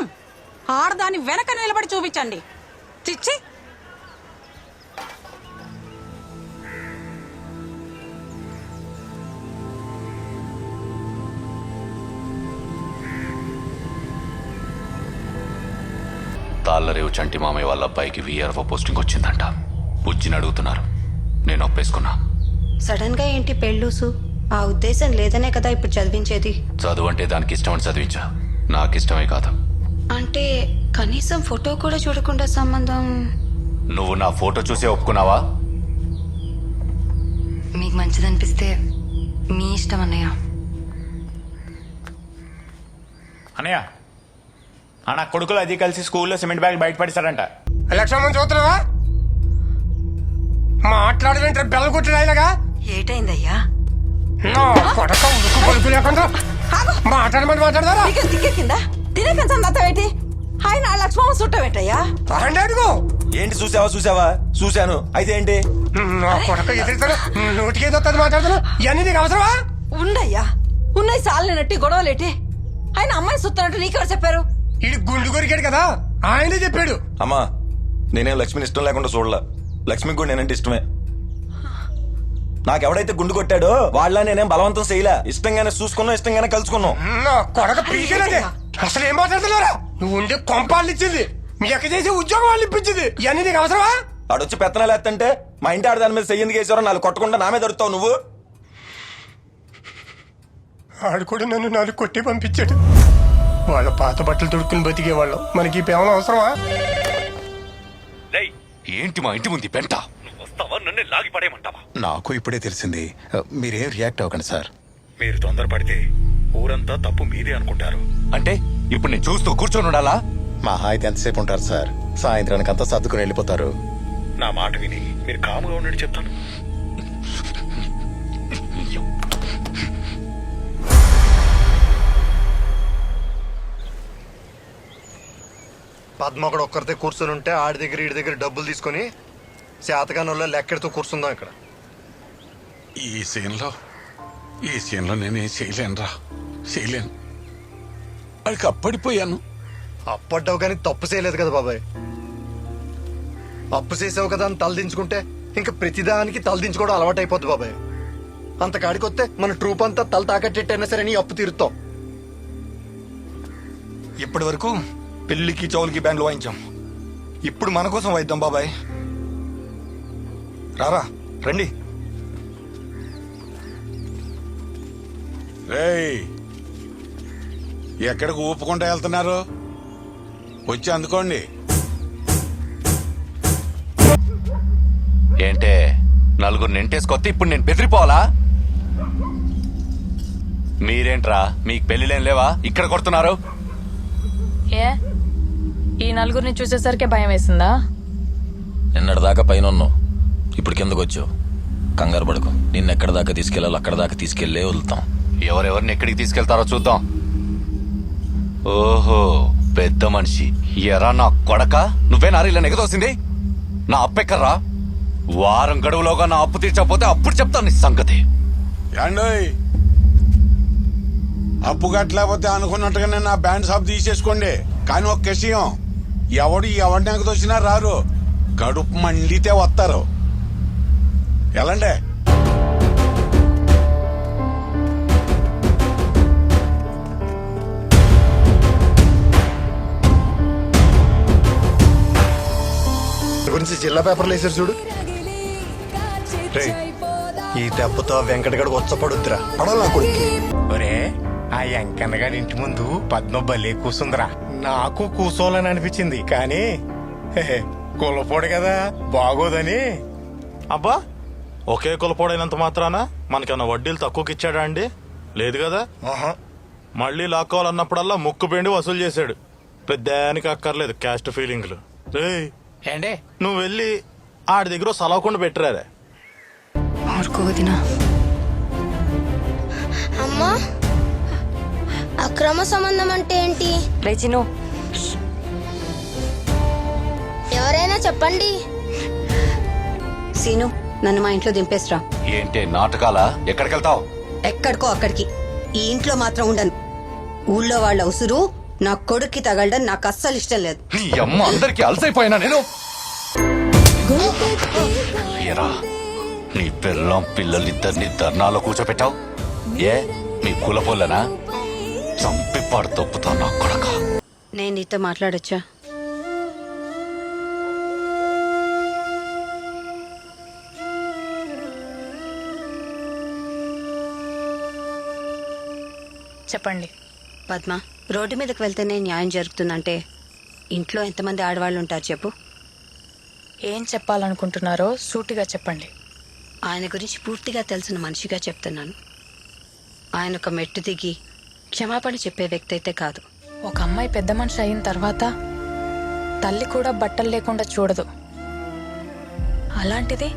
ఆడదాన్ని వెనక నిలబడి చూపించండి. చిచ్చి. తాళ్ళరేవు చంటి మామయ్య వాళ్ళ అబ్బాయికి వీఆర్ఓ పోస్టింగ్ వచ్చిందంట. బుజ్జిని అడుగుతున్నారు. నేను ఒప్పేసుకున్నా. సడన్ గా ఏంటి పెళ్ళూసు? ఆ ఉద్దేశం లేదనే కదా ఇప్పుడు చదివించేది. చదువు అంటే దానికి ఇష్టమని చదివించా. నాకు ఇష్టమే కాదు. అంటే కనీసం ఫోటో కూడా చూడకుండా సంబంధం? నువ్వు నా ఫోటో చూసే ఒప్పుకున్నావా? మీకు మంచిదనిపిస్తే మీ ఇష్టం అన్నయ్య. అన్నయ్య, నా కొడుకులు అది కలిసి స్కూల్లో సిమెంట్ బ్యాగ్ బయట పడిస్తారంట. లక్ష్మణ్ చూస్తున్నావా? మాట్లాడవేంటే బెల్ల కొట్టినాయినగా. ఏటైందయ్యా? నా కొడక ఉడుకు పలుకు లేకుండా మాట్లాడమని మాట్లాడదారా? కింద తినేకండి. ఆయన లక్ష్మణ చుట్టమేటయ్యా? అడుగు. ఏంటి చూసావా? చూశాను. అయితే ఏంటి? నా కొడక ఎదురుతాను. నోటికి ఏదో మాట్లాడుతున్నా. ఇవన్నీ నీకు అవసరమా? ఉండయ్యా, ఉన్నాయి సాలినట్టు గొడవలేటి. ఆయన అమ్మాయి సుత్తనట్టు నీకెవరు చెప్పారు? ఇది గుండు కొరికాడు కదా, ఆయనే చెప్పాడు. అమ్మా, నేనేం లక్ష్మిని ఇష్టం లేకుండా చూడలా. లక్ష్మికి కూడా నేనంటే ఇష్టమే. నాకెవడైతే గుండు కొట్టాడో వాళ్ళ నేనేం బలవంతం చేయలే. ఇష్టంగానే చూసుకున్నాం, ఇష్టంగానే కలుసుకున్నాం. నా కొడక పీకేనదే. అసలు ఏం మాట్లాడుతున్నారా? నువ్వు ఉండే కొంపాలు ఇచ్చింది, మీ అక్క చేసే ఉద్యోగం వాళ్ళు ఇప్పించింది. ఇవన్నీ నీకు అవసరమా? ఆడొచ్చి పెత్తనాలు ఎత్తంటే మా ఇంటి ఆడదాని మీద చెయ్యింది వేసారో నాలుగు కొట్టకుండా నా మీద దొరుకుతావు నువ్వు. ఆడు కూడా నన్ను నాలుగు కొట్టి పంపించాడు. వాళ్ళ పాత బట్టలు తొడుక్కుని బతికేవాళ్ళం. మనకి ఈ పేమలు అవసరమా? ఏంటి మా ఇంటి ముందు పెంట? వస్తావా? నన్ను లాగి పడేయమంటావా? నాకు ఇప్పుడే తెలిసింది. మీరేం రియాక్ట్ అవ్వకండి సార్. మీరు తొందరపడితే ఊరంతా తప్పు మీదే అనుకుంటారు. అంటే ఇప్పుడు నేను చూస్తూ కూర్చొని ఉండాలా? మహా అయితే ఎంతసేపు ఉంటారు సార్? సాయంత్రానికి అంతా సర్దుకుని వెళ్ళిపోతారు. నా మాట విని మీరు కాముగా ఉన్నట్టు చెప్తాను. పద్మ ఒకడు ఒక్కరితే కూర్చొని ఉంటే ఆడి దగ్గర ఈడి దగ్గర డబ్బులు తీసుకొని శాతకానంలో లెక్కెడుతూ కూర్చుందాం ఇక్కడ. ఈ సీన్లో నేనేం చేయలేను. వాడికి అప్పడిపోయాను. అప్పడ్డావు కానీ తప్పు చేయలేదు కదా బాబాయ్. అప్పు చేసావు కదా అని తలదించుకుంటే ఇంకా ప్రతిదానికి తలదించుకోవడం అలవాటు అయిపోద్ది బాబాయ్. అంత కాడికొస్తే మన ట్రూప్ అంతా తల తాకట్టేట్టయినా సరే నీ అప్పు తీరుతాం. ఇప్పటి వరకు పెళ్లికి చౌలికి బ్యాండ్లు వాయించాం. ఇప్పుడు మన కోసం వాయిద్దాం బాబాయ్. రారా రండి. రేయ్, ఎక్కడికి ఊపుకుంటూ వెళ్తున్నారు? వచ్చి అందుకోండి. ఏంటే నలుగురు నింటేసుకొస్తే ఇప్పుడు నేను బెదిరిపోవాలా? మీరేంట్రా, మీకు పెళ్లిలేం లేవా? ఇక్కడ కొడుతున్నారు. ఏ ఈ నలుగురిని చూసేసరికి భయం వేసిందా? నిన్నటిదాకా పైన ఉన్నావు, ఇప్పుడు కిందకు వచ్చావు. కంగారు పడుకో, నిన్నెక్కడ దాకా తీసుకెళ్ళాలో అక్కడ దాకా తీసుకెళ్లే వదులుతాం. ఎవరెవరిని ఎక్కడికి తీసుకెళ్తారో చూద్దాం. ఓహో, పెద్ద మనిషి. ఎరా నా కొడక, నువ్వే నారి ఇలా నెగదోసింది? నా అప్పెక్కర్రా. వారం గడువులోగా నా అప్పు తీర్చకపోతే అప్పుడు చెప్తాను నీ సంగతి. ఏండోయ్, అప్పు కట్టలేకపోతే అనుకున్నట్టుగానే నా బ్యాండ్ షాప్ తీసేసుకోండి. కానీ ఒక విషయం, ఎవరిని ఎగదొచ్చినా రారు, కడుపు మండితే వస్తారు. ఎలాండే గురించి జిల్లా పేపర్లు వేసారు చూడు. ఈ దెబ్బతో వెంకటగడికి వచ్చపడుద్దిరా, పడవ నా కొడుకు. ఒరే, ఆ వెంకన్న గారి ఇంటి ముందు పద్మ భలే కూసుందిరా. నాకు కూసోలని అనిపించింది, కానీ కులపోడు కదా, బాగోదని. అబ్బా, ఒకే కులపోడైనంత మాత్రాన మనకన్నా వడ్డీలు తక్కువకి ఇచ్చాడా అండి? లేదు కదా. మళ్ళీ లాక్కోవాలన్నప్పుడల్లా ముక్కు పిండి వసూలు చేశాడు. పెద్దానికి అక్కర్లేదు క్యాస్ట్ ఫీలింగ్లు. ఏండే, నువ్వు వెళ్ళి ఆడి దగ్గర సలవకుండా పెట్టరారే. అమ్మా, అక్రమ సంబంధం అంటే ఏంటి? రేచిను, ఎవరైనా చెప్పండి. సీను, నన్ను మా ఇంట్లో దింపేస్రా. ఏంటే నాటకాలా? ఎక్కడికెళ్తావు? ఎక్కడికో అక్కడికి. ఈ ఇంట్లో మాత్రం ఉండను. ఊళ్ళో వాళ్ళ ఉసురు నా కొడుక్కి తగలడం నాకు అస్సలు ఇష్టం లేదు. నీ అమ్మ అందరికి అలసైపోయినా నేను. ఏరా, నీ పిల్లం పిల్లలిద్దరిని ధర్నాలో కూర్చోపెట్టావు. ఏ మీ కులపోలేనా? చంపి పాడు తప్పుతావు నా కొడక. నేను నీతో మాట్లాడొచ్చా? చెప్పండి. పద్మ, రోడ్డు మీదకి వెళ్తేనే న్యాయం జరుగుతుందంటే ఇంట్లో ఎంతమంది ఆడవాళ్ళు ఉంటారు చెప్పు? ఏం చెప్పాలనుకుంటున్నారో సూటిగా చెప్పండి. ఆయన గురించి పూర్తిగా తెలిసిన మనిషిగా చెప్తున్నాను. ఆయన ఒక మెట్టు దిగి క్షమాపణ చెప్పే వ్యక్తి అయితే కాదు. ఒక అమ్మాయి పెద్ద మనిషి అయిన తర్వాత తల్లి కూడా బట్టలు లేకుండా చూడదు. అలాంటిది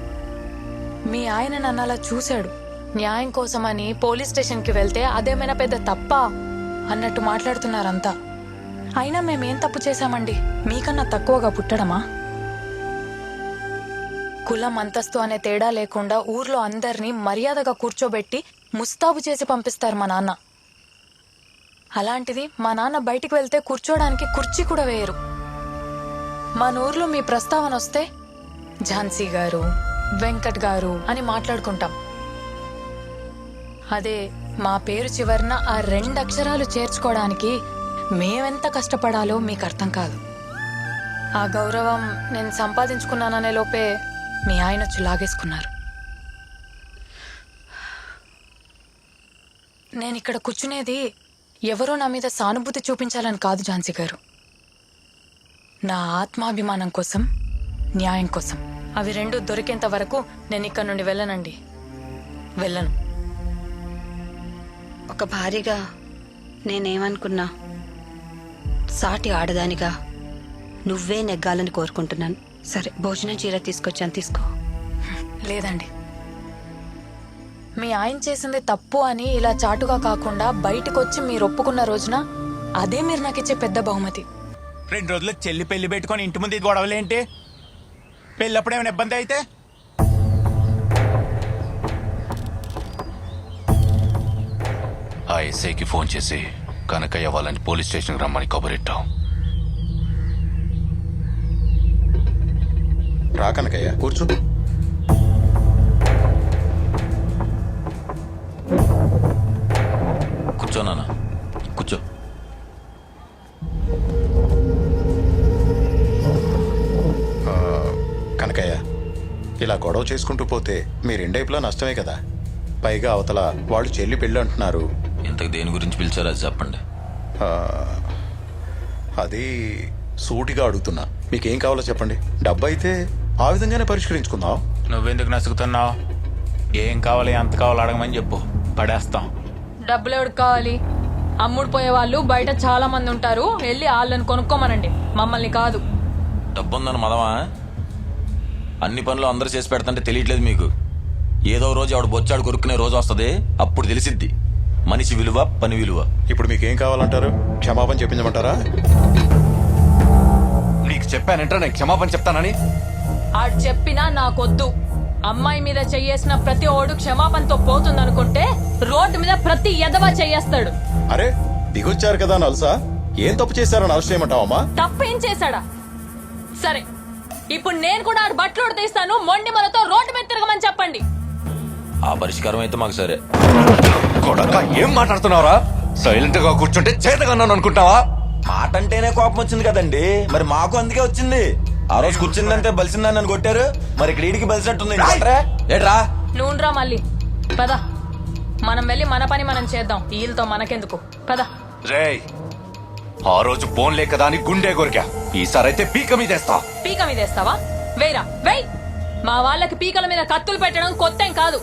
మీ ఆయన నన్ను అలా చూశాడు. న్యాయం కోసమని పోలీస్ స్టేషన్కి వెళ్తే అదేమైనా పెద్ద తప్పా అన్నట్టు మాట్లాడుతున్నారంతా. అయినా మేమేం తప్పు చేశామండి? మీకన్నా తక్కువగా పుట్టడమా? కులం అంతస్తు అనే తేడా లేకుండా ఊర్లో అందరినీ మర్యాదగా కూర్చోబెట్టి ముస్తాబు చేసి పంపిస్తారు మా నాన్న. అలాంటిది మా నాన్న బయటికి వెళ్తే కూర్చోడానికి కుర్చీ కూడా వేయరు. మన ఊర్లో మీ ప్రస్తావన వస్తే ఝాన్సీ గారు, వెంకట్ గారు అని మాట్లాడుకుంటాం. అదే మా పేరు చివరన ఆ 2 అక్షరాలు చేర్చుకోవడానికి మేమెంత కష్టపడాలో మీకు అర్థం కాదు. ఆ గౌరవం నేను సంపాదించుకున్నాననే లోపే మీ ఆయన వచ్చి లాగేసుకున్నారు. నేను ఇక్కడ కూర్చునేది ఎవరో నా మీద సానుభూతి చూపించాలని కాదు ఝాన్సీ గారు. నా ఆత్మాభిమానం కోసం, న్యాయం కోసం. అవి 2 దొరికేంత వరకు నేను ఇక్కడ నుండి వెళ్ళనండి. వెళ్ళను. ఒక భార్యగా నేనేమనుకున్నా సాటి ఆడదానిగా నువ్వే నెగ్గాలని కోరుకుంటున్నాను. సరే, భోజనం చీర తీసుకొచ్చాను, తీసుకో. లేదండి, మీ ఆయన చేసింది తప్పు అని ఇలా చాటుగా కాకుండా బయటకు వచ్చి మీరు ఒప్పుకున్న రోజున అదే మీరు నాకు ఇచ్చే పెద్ద బహుమతి. 2 రోజులు చెల్లి పెళ్లి పెట్టుకొని ఇంటి ముందు ఇది గొడవలేంటి? పెళ్ళప్పుడు ఏమైనా ఇబ్బంది అయితే? ఆ ఎస్ఐకి ఫోన్ చేసి కనకయ్య వాళ్ళని పోలీస్ స్టేషన్కి రమ్మని కబురెట్టాం. రా కనకయ్య, కూర్చో. కూర్చో నాన్న, కూర్చో. కనకయ్య, ఇలా గొడవ చేసుకుంటూ పోతే మీ రెండైపులా నష్టమే కదా. పైగా అవతల వాళ్ళు చెల్లి పెళ్ళి అంటున్నారు. ఇంతకు దేని గురించి పిలిచారో అది చెప్పండి. అది సూటిగా అడుగుతున్నా, మీకేం కావాలో చెప్పండి. డబ్బు అయితే ఆ విధంగానే పరిష్కరించుకుందాం. నువ్వెందుకు నసుగుతున్నావు? ఏం కావాలి, ఎంత కావాలి అడగమని చెప్పు, పడేస్తాం. డబ్బులు ఎవరికి కావాలి? అమ్ముడు పోయే వాళ్ళు బయట చాలా మంది ఉంటారు, వెళ్ళి వాళ్ళని కొనుక్కోమనండి, మమ్మల్ని కాదు. డబ్బుందని మదమా? అన్ని పనులు అందరూ చేసి పెడతంటే తెలియట్లేదు మీకు. ఏదో రోజు ఆవిడ బొచ్చాడు కొరుక్కునే రోజు వస్తుంది, అప్పుడు తెలిసిద్ది మనిషి విలువ, పని విలువ. ఇప్పుడు మీకేం కావాలంటారు? క్షమాపణ చెప్పించమంటారా? నీకు చెప్పానంటే నేను క్షమాపణ చెప్తానని. ఆడు చెప్పినా నాకొద్దు. అమ్మాయి మీద చెయ్యేసిన ప్రతి ఓడు క్షమాపణతో పోతుందనుకుంటే రోడ్డు మీద ప్రతి ఎదవా చెయ్యేస్తాడు. అరే దిగొచ్చారు కదా నలుసా, ఏం తప్పు చేశారని అరెస్ట్ చేయమంటావమ్మా? తప్పేం చేశాడా? సరే, ఇప్పుడు నేను కూడా ఆడు బట్టలు తీస్తాను, మొండి మనతో రోడ్డు మీద తిరగమని చెప్పండి. ఆ పరిష్కారం అయితే మాకు సరే. కొడక ఏం మాట్లాడుతున్నావురా? సైలెంట్ గా కూర్చుంటే చేతగన్నాను అనుకుంటావా? మాట అంటేనే కోపం వచ్చింది కదండి, మరి మాకు అందుకే వచ్చింది. ఆ రోజు కూర్చుందంటే బలిసిందని నన్ను కొట్టారు, మరి ఇక్కడ ఈడికి బలిసినట్టుంది. ఏట్రా నూనెరా మళ్ళీ పద, మనం వెళ్ళి మన పని మనం చేద్దాం, వీళ్ళతో మనకెందుకు, పద. రేయ్, ఆ రోజు ఫోన్ లేక దాని గుండె కొరికా, ఈసారి అయితే పీక మీదేస్తా. పీక మీద వేస్తావా? వేయరా, వేయ్. మా వాళ్ళకి పీకల మీద కత్తులు పెట్టడం కొత్తేం కాదు.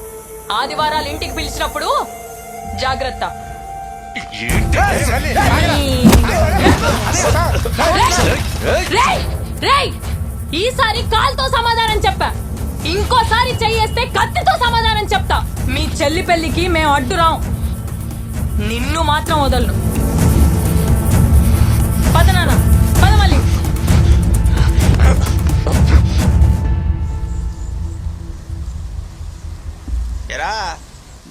ఆదివారాలు ఇంటికి పిలిచినప్పుడు జాగ్రత్త. ఈసారి కాల్తో సమాధానం చెప్పా, ఇంకోసారి చెయ్యేస్తే కత్తితో సమాధానం చెప్తా. మీ చెల్లి పెళ్లికి మేము అడ్డురాం, నిన్ను మాత్రం వదలను. పద నాన్న, పద మళ్ళీ. ఎరా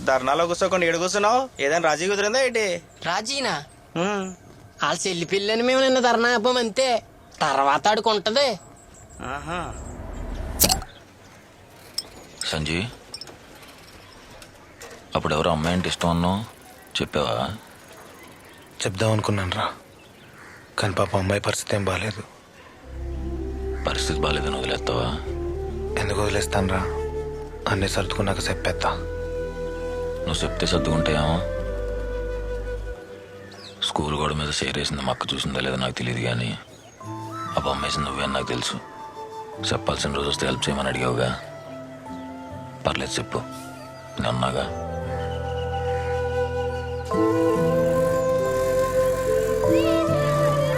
ధర్నాలో కూర్చోకుండా ఏడు కూర్చున్నావు, ఏదైనా రాజీ కుదిరిందా ఏంటి? రాజీనా? వాళ్ళ చెల్లి పిల్లని మేము నిన్న ధర్నా ఆపాం అంతే, తర్వాత ఆడుకుంటది. సంజయ్, అప్పుడు ఎవరో అమ్మాయి అంటే ఇష్టం అన్నావు, చెప్పావా? చెప్దాం అనుకున్నాను రా, కానీ పాప అమ్మాయి పరిస్థితి ఏం బాగాలేదు. పరిస్థితి బాగాలేదని వదిలేస్తావా? ఎందుకు వదిలేస్తాను రా, అన్నీ సర్దుకున్నాక చెప్పేస్తా. నువ్వు చెప్తే సర్దుకుంటాయేమో. స్కూల్ గోడ మీద షేర్ వేసింది మా అక్క చూసిందా లేదో నాకు తెలియదు, కానీ ఆ బొమ్మ వేసింది నువ్వే అని నాకు తెలుసు. చెప్పాల్సిన రోజు వస్తే హెల్ప్ చేయమని అడిగావుగా, పర్లేదు చెప్పు, నేను అన్నాగా.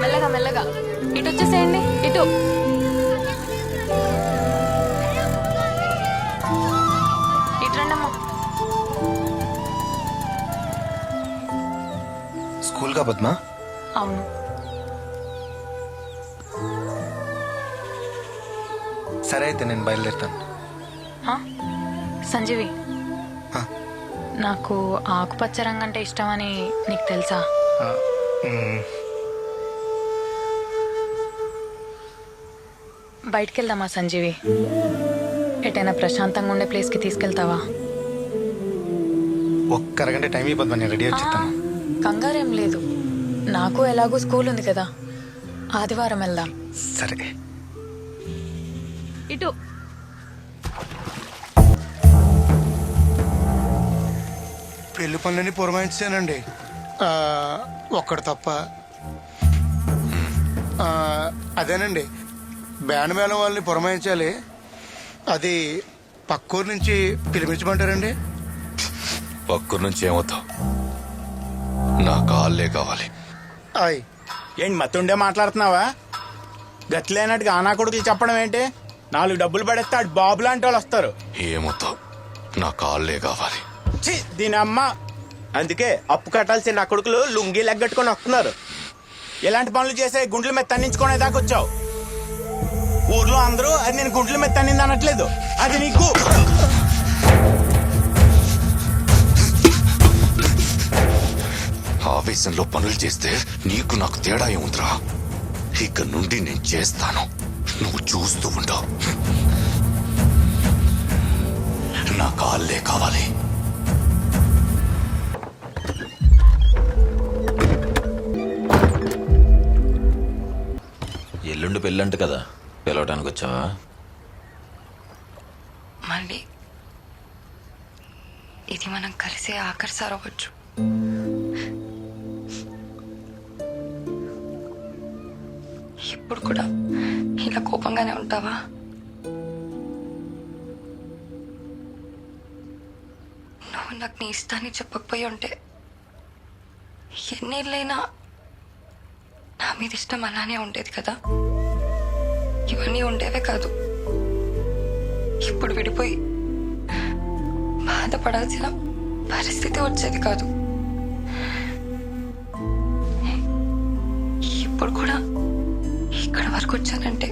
మెల్లగా మెల్లగా ఇటు వచ్చేసేయండి, ఇటు. ఇటు రండమ్మా. స్కూల్ కా పద్మా? అవును. సరే అయితే నేను బయలుదేరుతాను. సంజీవి, నాకు ఆకుపచ్చ రంగు అంటే ఇష్టమని నీకు తెలుసా? బయటికి వెళ్దామా సంజీవి? ఎటైనా ప్రశాంతంగా ఉండే ప్లేస్కి తీసుకెళ్తావా? ఒక్క అరగంట టైం ఇవ్వద్దు, నేను రెడీ వచ్చేస్తాను. కంగారేం లేదు, నాకు ఎలాగో స్కూల్ ఉంది కదా, ఆదివారం వెళ్దాం. సరే. ఇటు. పెళ్లి పనులన్నీ పురమాయించానండి, ఒక్కడు తప్ప. అదేనండి, బ్యాండ్ మేళం వాళ్ళని పురమాయించాలి, అది పక్కూరు నుంచి పిలిపించమంటారండి. పక్కూరు నుంచి ఏమవుతావు? నా కాళ్ళే కావాలి. ఆయ్, ఏంటి మత్తుండే మాట్లాడుతున్నావా? గట్లేనట్టుగా ఆనా కొడుకులు చెప్పడం ఏంటి? 4 డబ్బులు పడేస్తే ఆడు బాబు లాంటి వాళ్ళు వస్తారు. ఏమవుతావు? నా కాళ్ళే కావాలి. దీని అమ్మ, అందుకే అప్పు కట్టాల్సిన నా కొడుకులు లుంగి లెగ్గట్టుకొని వస్తున్నారు. ఎలాంటి పనులు చేసే గుండ్ల మీద తన్నించుకునే దాకా వచ్చావు. ఊర్లో అందరూ అది నేను గుండ్ల మీద తన్నింది అనట్లేదు, అది నీకు. ఆవేశంలో పనులు చేస్తే నీకు నాకు తేడా ఏముందిరా? ఇక నుండి నేను చేస్తాను, నువ్వు చూస్తూ ఉండవు. నా కాళ్ళే కావాలి. ఎల్లుండి పెళ్ళంట కదా, పిలవటానికి వచ్చావా? మళ్ళీ ఇది మనం కలిసే ఆఖరి సార్ అవ్వచ్చు. ఇప్పుడు కూడా ఇలా కోపంగానే ఉంటావా? నువ్వు నాకు నీ ఇష్టాన్ని చెప్పకపోయి ఉంటే ఎన్నేళ్ళైనా నా మీద ఇష్టం అలానే ఉండేది కదా. ఇవన్నీ ఉండేవే కాదు. ఇప్పుడు విడిపోయి బాధపడాల్సిన పరిస్థితి వచ్చేది కాదు. ఇప్పుడు కూడా ఇక్కడ వరకు వచ్చానంటే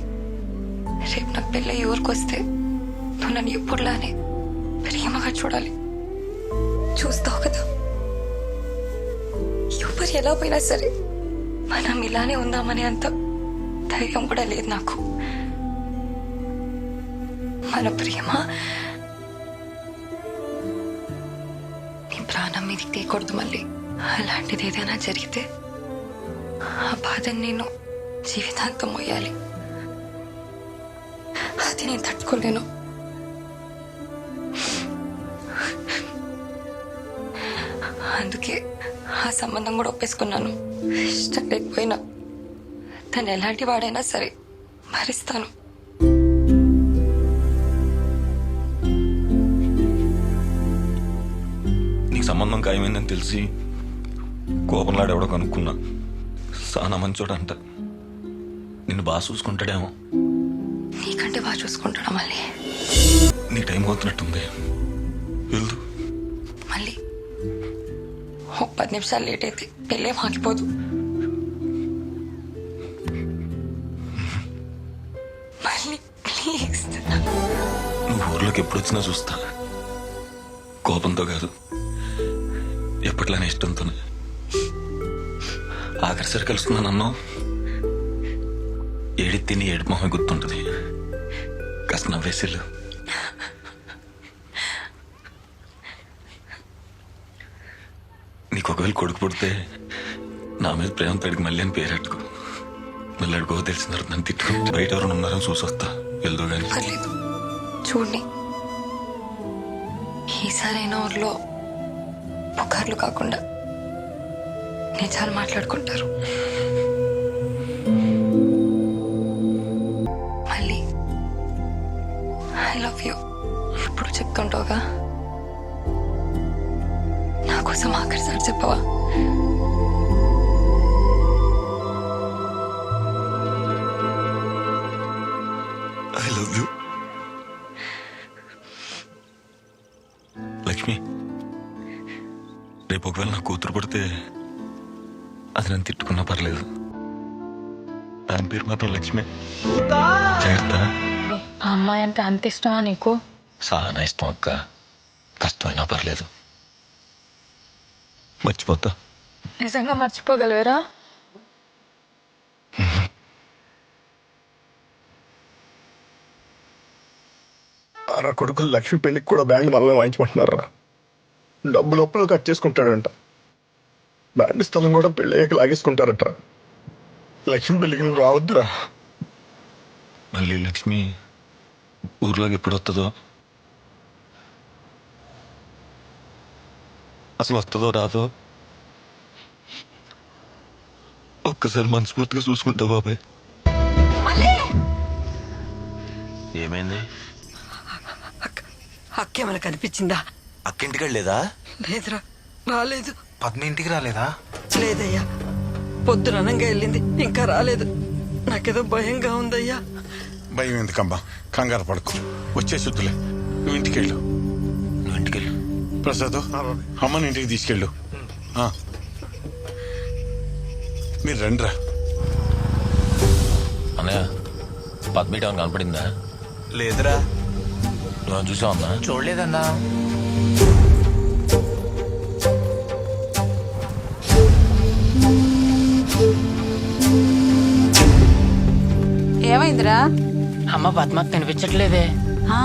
రేపు నాకు పెళ్ళి ఊరికి వస్తే నువ్వు నన్ను ఎప్పుడులానే ప్రేమగా చూడాలి. చూస్తావు కదా, ఎవరు ఎలా పోయినా సరే మనం ఇలానే ఉందామనే అంత ధైర్యం కూడా లేదు నాకు. మన ప్రేమ నీ ప్రాణం మీదకి తీయకూడదు మళ్ళీ. అలాంటిది ఏదైనా జరిగితే ఆ బాధని నేను జీవితాంతం మోయాలి. అది నేను తట్టుకోలేను. అందుకే ఆ సంబంధం కూడా ఒప్పేసుకున్నాను. ఇష్టం లేకపోయినా తను ఎలాంటి వాడైనా సరే భరిస్తాను. నీకు సంబంధం ఖాయమైందని తెలిసి కోపంలాడెవడో కనుక్కున్నా. సానా మంచోడు అంట. నిన్ను బాగా చూసుకుంటాడేమో. నీకంటే బాగా చూసుకుంటాడా మళ్ళీ? నీ టైం అవుతున్నట్టుంది, వెళ్దు. మళ్ళీ 10 నిమిషాలు లేట్ అయితే పెళ్ళేం ఆగిపోదు. మళ్ళీ ప్లీజ్. నువ్వు ఊర్లోకి ఎప్పుడు వచ్చినా చూస్తా. కోపంతో కాదు, ఎప్పట్లానే ఇష్టంతోనే. ఆఖరిసరి కలుసుకున్నానన్నో ఏడి తిని ఏడు మొహం గుర్తుంటుంది. కాస్త నవ్వేసిల్లు. నీకు ఒకవేళ కొడుకు పుడితే నా మీద ప్రేమ తడికి మళ్ళీ అని పేరెట్టుకో. మళ్ళీ అడుగో తెలిసిన తర్వాత నన్ను తిట్టుకుంటే బయట ఎవరైనా ఉన్నారని చూసొస్తా. వెళ్దు కానీ. పర్లేదు, చూడండి. ఈసారైనా ఊర్లో పుకార్లు కాకుండా నిజాలు మాట్లాడుకుంటారు. మళ్ళీ ఐ లవ్ యూ ఎప్పుడు చెప్తుంటావుగా. నా కోసం ఆఖరిసారి చెప్పవా? I love you Lakshmi. రేపు ఒకవేళ నా కూతురు పడితే అది నన్ను తిట్టుకున్నా పర్లేదు. దాని పేరు మాత్రం లక్ష్మి. జాగ్రత్త. ఆ అమ్మాయి అంటే అంత ఇష్టమా నీకు? చాలా ఇష్టం అక్క. కష్టమైనా పర్లేదు, మర్చిపోతా. నిజంగా మర్చిపోగలవేరా? నా కొడుకులు లక్ష్మి పెళ్లికి కూడా బ్యాండ్ మనల్ని వాయించమంటున్నారా? డబ్బులు కట్ చేసుకుంటాడంట. బ్యాండ్ స్థలం కూడా పెళ్ళి అయ్యాక లాగేసుకుంటారట. లక్ష్మి పెళ్లికి నువ్వు రావద్దురా. మళ్ళీ లక్ష్మి ఊర్లోకి ఎప్పుడు వస్తుందో, అసలు వస్తుందో రాదో ఒక్కసారి మనస్ఫూర్తిగా చూసుకుంటా బాబాయ్. ఏమైంది? అక్కేమైనా కనిపించిందా? అక్కింటికి లేదా? లేదురా, రాలేదు. పద్మ ఇంటికి రాలేదా? లేదయ్యా, పొద్దున అనంగా వెళ్ళింది, ఇంకా రాలేదు. నాకేదో భయంగా ఉందయ్యా. భయం ఎందుకమ్మా, కంగారు పడుకో. వచ్చే శుద్ధులే. నువ్వు ఇంటికెళ్ళు. నువ్వు ఇంటికెళ్ళు. ప్రసాద్, అమ్మని ఇంటికి తీసుకెళ్ళు. మీరు రండిరా. అన్నయ్య, పద్మీట కనపడిందా? లేదురా. నువ్వు చూసావు అన్నా? చూడలేదన్నా. ఏమైందిరా? అమ్మ పద్మకు కనిపించట్లేదే. ఆ?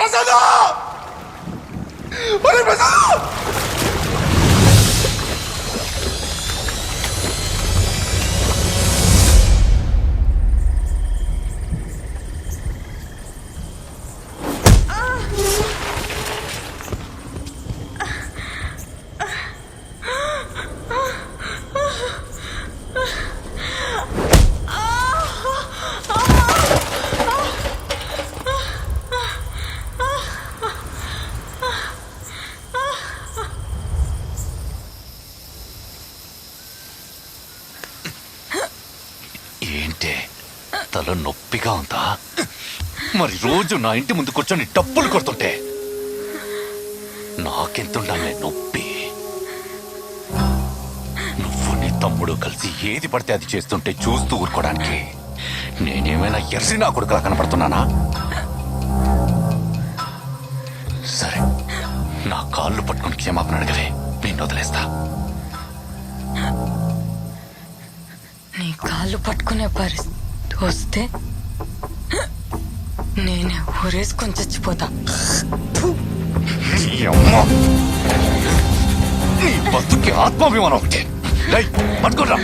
ప్రసాద్! ఒరే ప్రసాద్! ఏంటే తల నొప్పిగా ఉందా? మరి రోజు నా ఇంటి ముందు కూర్చొని డబ్బులు కొడుతుంటే నాకెంతుండాలే నొప్పి. నువ్వు నీ తమ్ముడు కలిసి ఏది పడితే అది చేస్తుంటే చూస్తూ ఊరుకోవడానికి నేనేమైనా ఎర్రి నా కొడుకులా కనపడుతున్నానా? సరే, నా కాళ్ళు పట్టుకుని క్షమాపణ అడగలే, నేను వదిలేస్తా. నీ కాళ్ళు పట్టుకునే పరిస్థితి వస్తే నేనే ఊరేసుకొని చచ్చిపోతా. నీ బతుకి ఆత్మాభిమానం ఒకటే. పట్టుకోరా.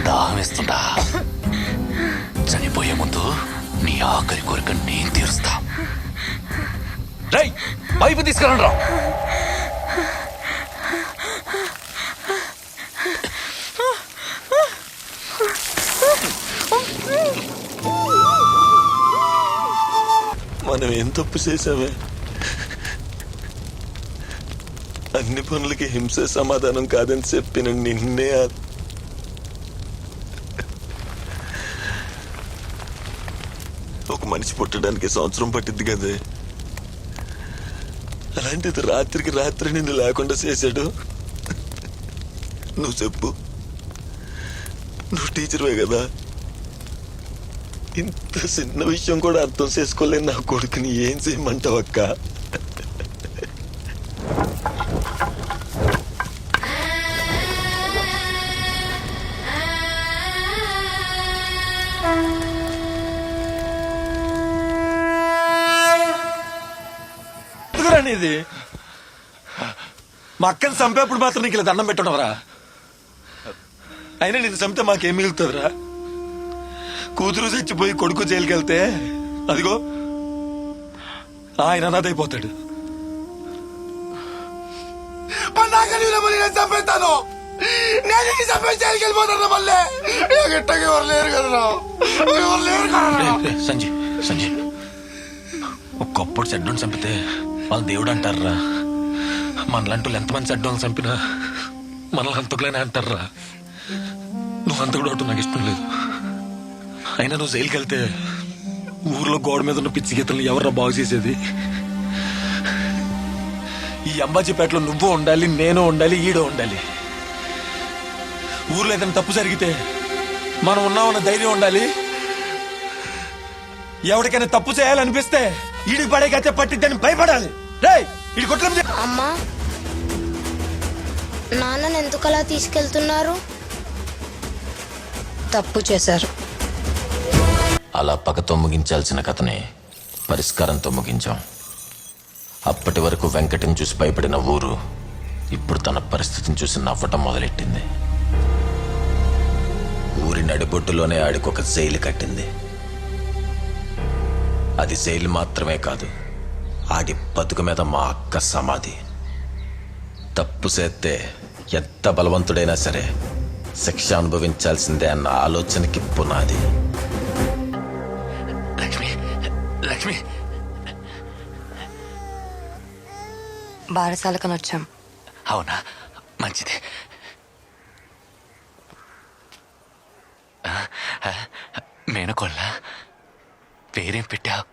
దాహం వేస్తుందా? చనిపోయే ముందు నీ ఆఖరి కోరిక నేను తీరుస్తా. రై, పైపు తీసుకురండి రా. మనం ఏం తప్పు చేసామే? అన్ని పనులకి హింసే సమాధానం కాదని చెప్పిన నిన్నే ఒక మనిషి పుట్టడానికి సంవత్సరం పట్టిద్ది కదే, అలాంటిది రాత్రికి రాత్రి నిన్ను లేకుండా చేశాడు. నువ్వు చెప్పు, నువ్వు టీచర్వే కదా. ఇంత చిన్న విషయం కూడా అర్థం చేసుకోలేని నా కొడుకుని ఏం చేయమంటావు అక్క? ఇది మా అక్కని చంపేప్పుడు మాత్రం నీకు ఇలా దండం పెట్టడవరా? అయినా నేను చంపితే మాకేం మిగులుతుందిరా? కూతురు చచ్చిపోయి కొడుకు జైలుకి వెళ్తే అదిగో ఆయన అనాథైపోతాడు. చంపేస్తాను, నేను చంపేసి జైలుకి వెళ్ళిపోతాను. మళ్ళీ గిట్టకి ఎవరు లేరు కదా, ఎవరు లేరు కదా. సంజయ్ ఒకప్పుడు చెడ్డోని చంపితే వాళ్ళు దేవుడు అంటారా? మనలాంటి వాళ్ళు ఎంతమంది చెడ్డోని చంపినా మనల్ని అంతకులేనే అంటారా? నువ్వు అంతకుడు అవటం నాకు ఇష్టం లేదు. అయినా నువ్వు జైలుకి వెళ్తే ఊర్లో గోడ మీద ఉన్న పిచ్చి గీతలు ఎవర్రా బాగు చేసేది? ఈ అంబాజీపేటలో నువ్వు ఉండాలి, నేను ఉండాలి, ఈడో ఉండాలి. ఊర్లో ఏదైనా తప్పు జరిగితే మనం ఉన్నామన్న ధైర్యం ఉండాలి. ఎవరికైనా తప్పు చేయాలనిపిస్తే ఈడికి పడే గతే పట్టిద్దని భయపడాలి. అమ్మా, నాన్నని ఎందుకలా తీసుకెళ్తున్నారు? తప్పు చేశారు. అలా పగతో ముగించాల్సిన కథనే పరిష్కారంతో ముగించాం. అప్పటి వరకు వెంకటని చూసి భయపడిన ఊరు ఇప్పుడు తన పరిస్థితిని చూసి నవ్వటం మొదలెట్టింది. ఊరి నడిబొట్టులోనే ఆడికొక జైలు కట్టింది. అది జైలు మాత్రమే కాదు, ఆడి బతుకు మీద మా అక్క సమాధి. తప్పు చేస్తే ఎంత బలవంతుడైనా సరే శిక్ష అనుభవించాల్సిందే అన్న ఆలోచనకి పునాది. లక్ష్మి, బారసాలకని వచ్చాం. అవునా, మంచిది. మేనకోళ్ళ పేరేం పెట్టావు?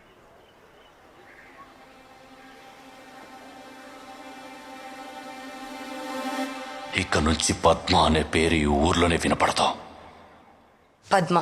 ఇక నుంచి పద్మ అనే పేరు ఈ ఊర్లోనే వినపడతావు. పద్మ.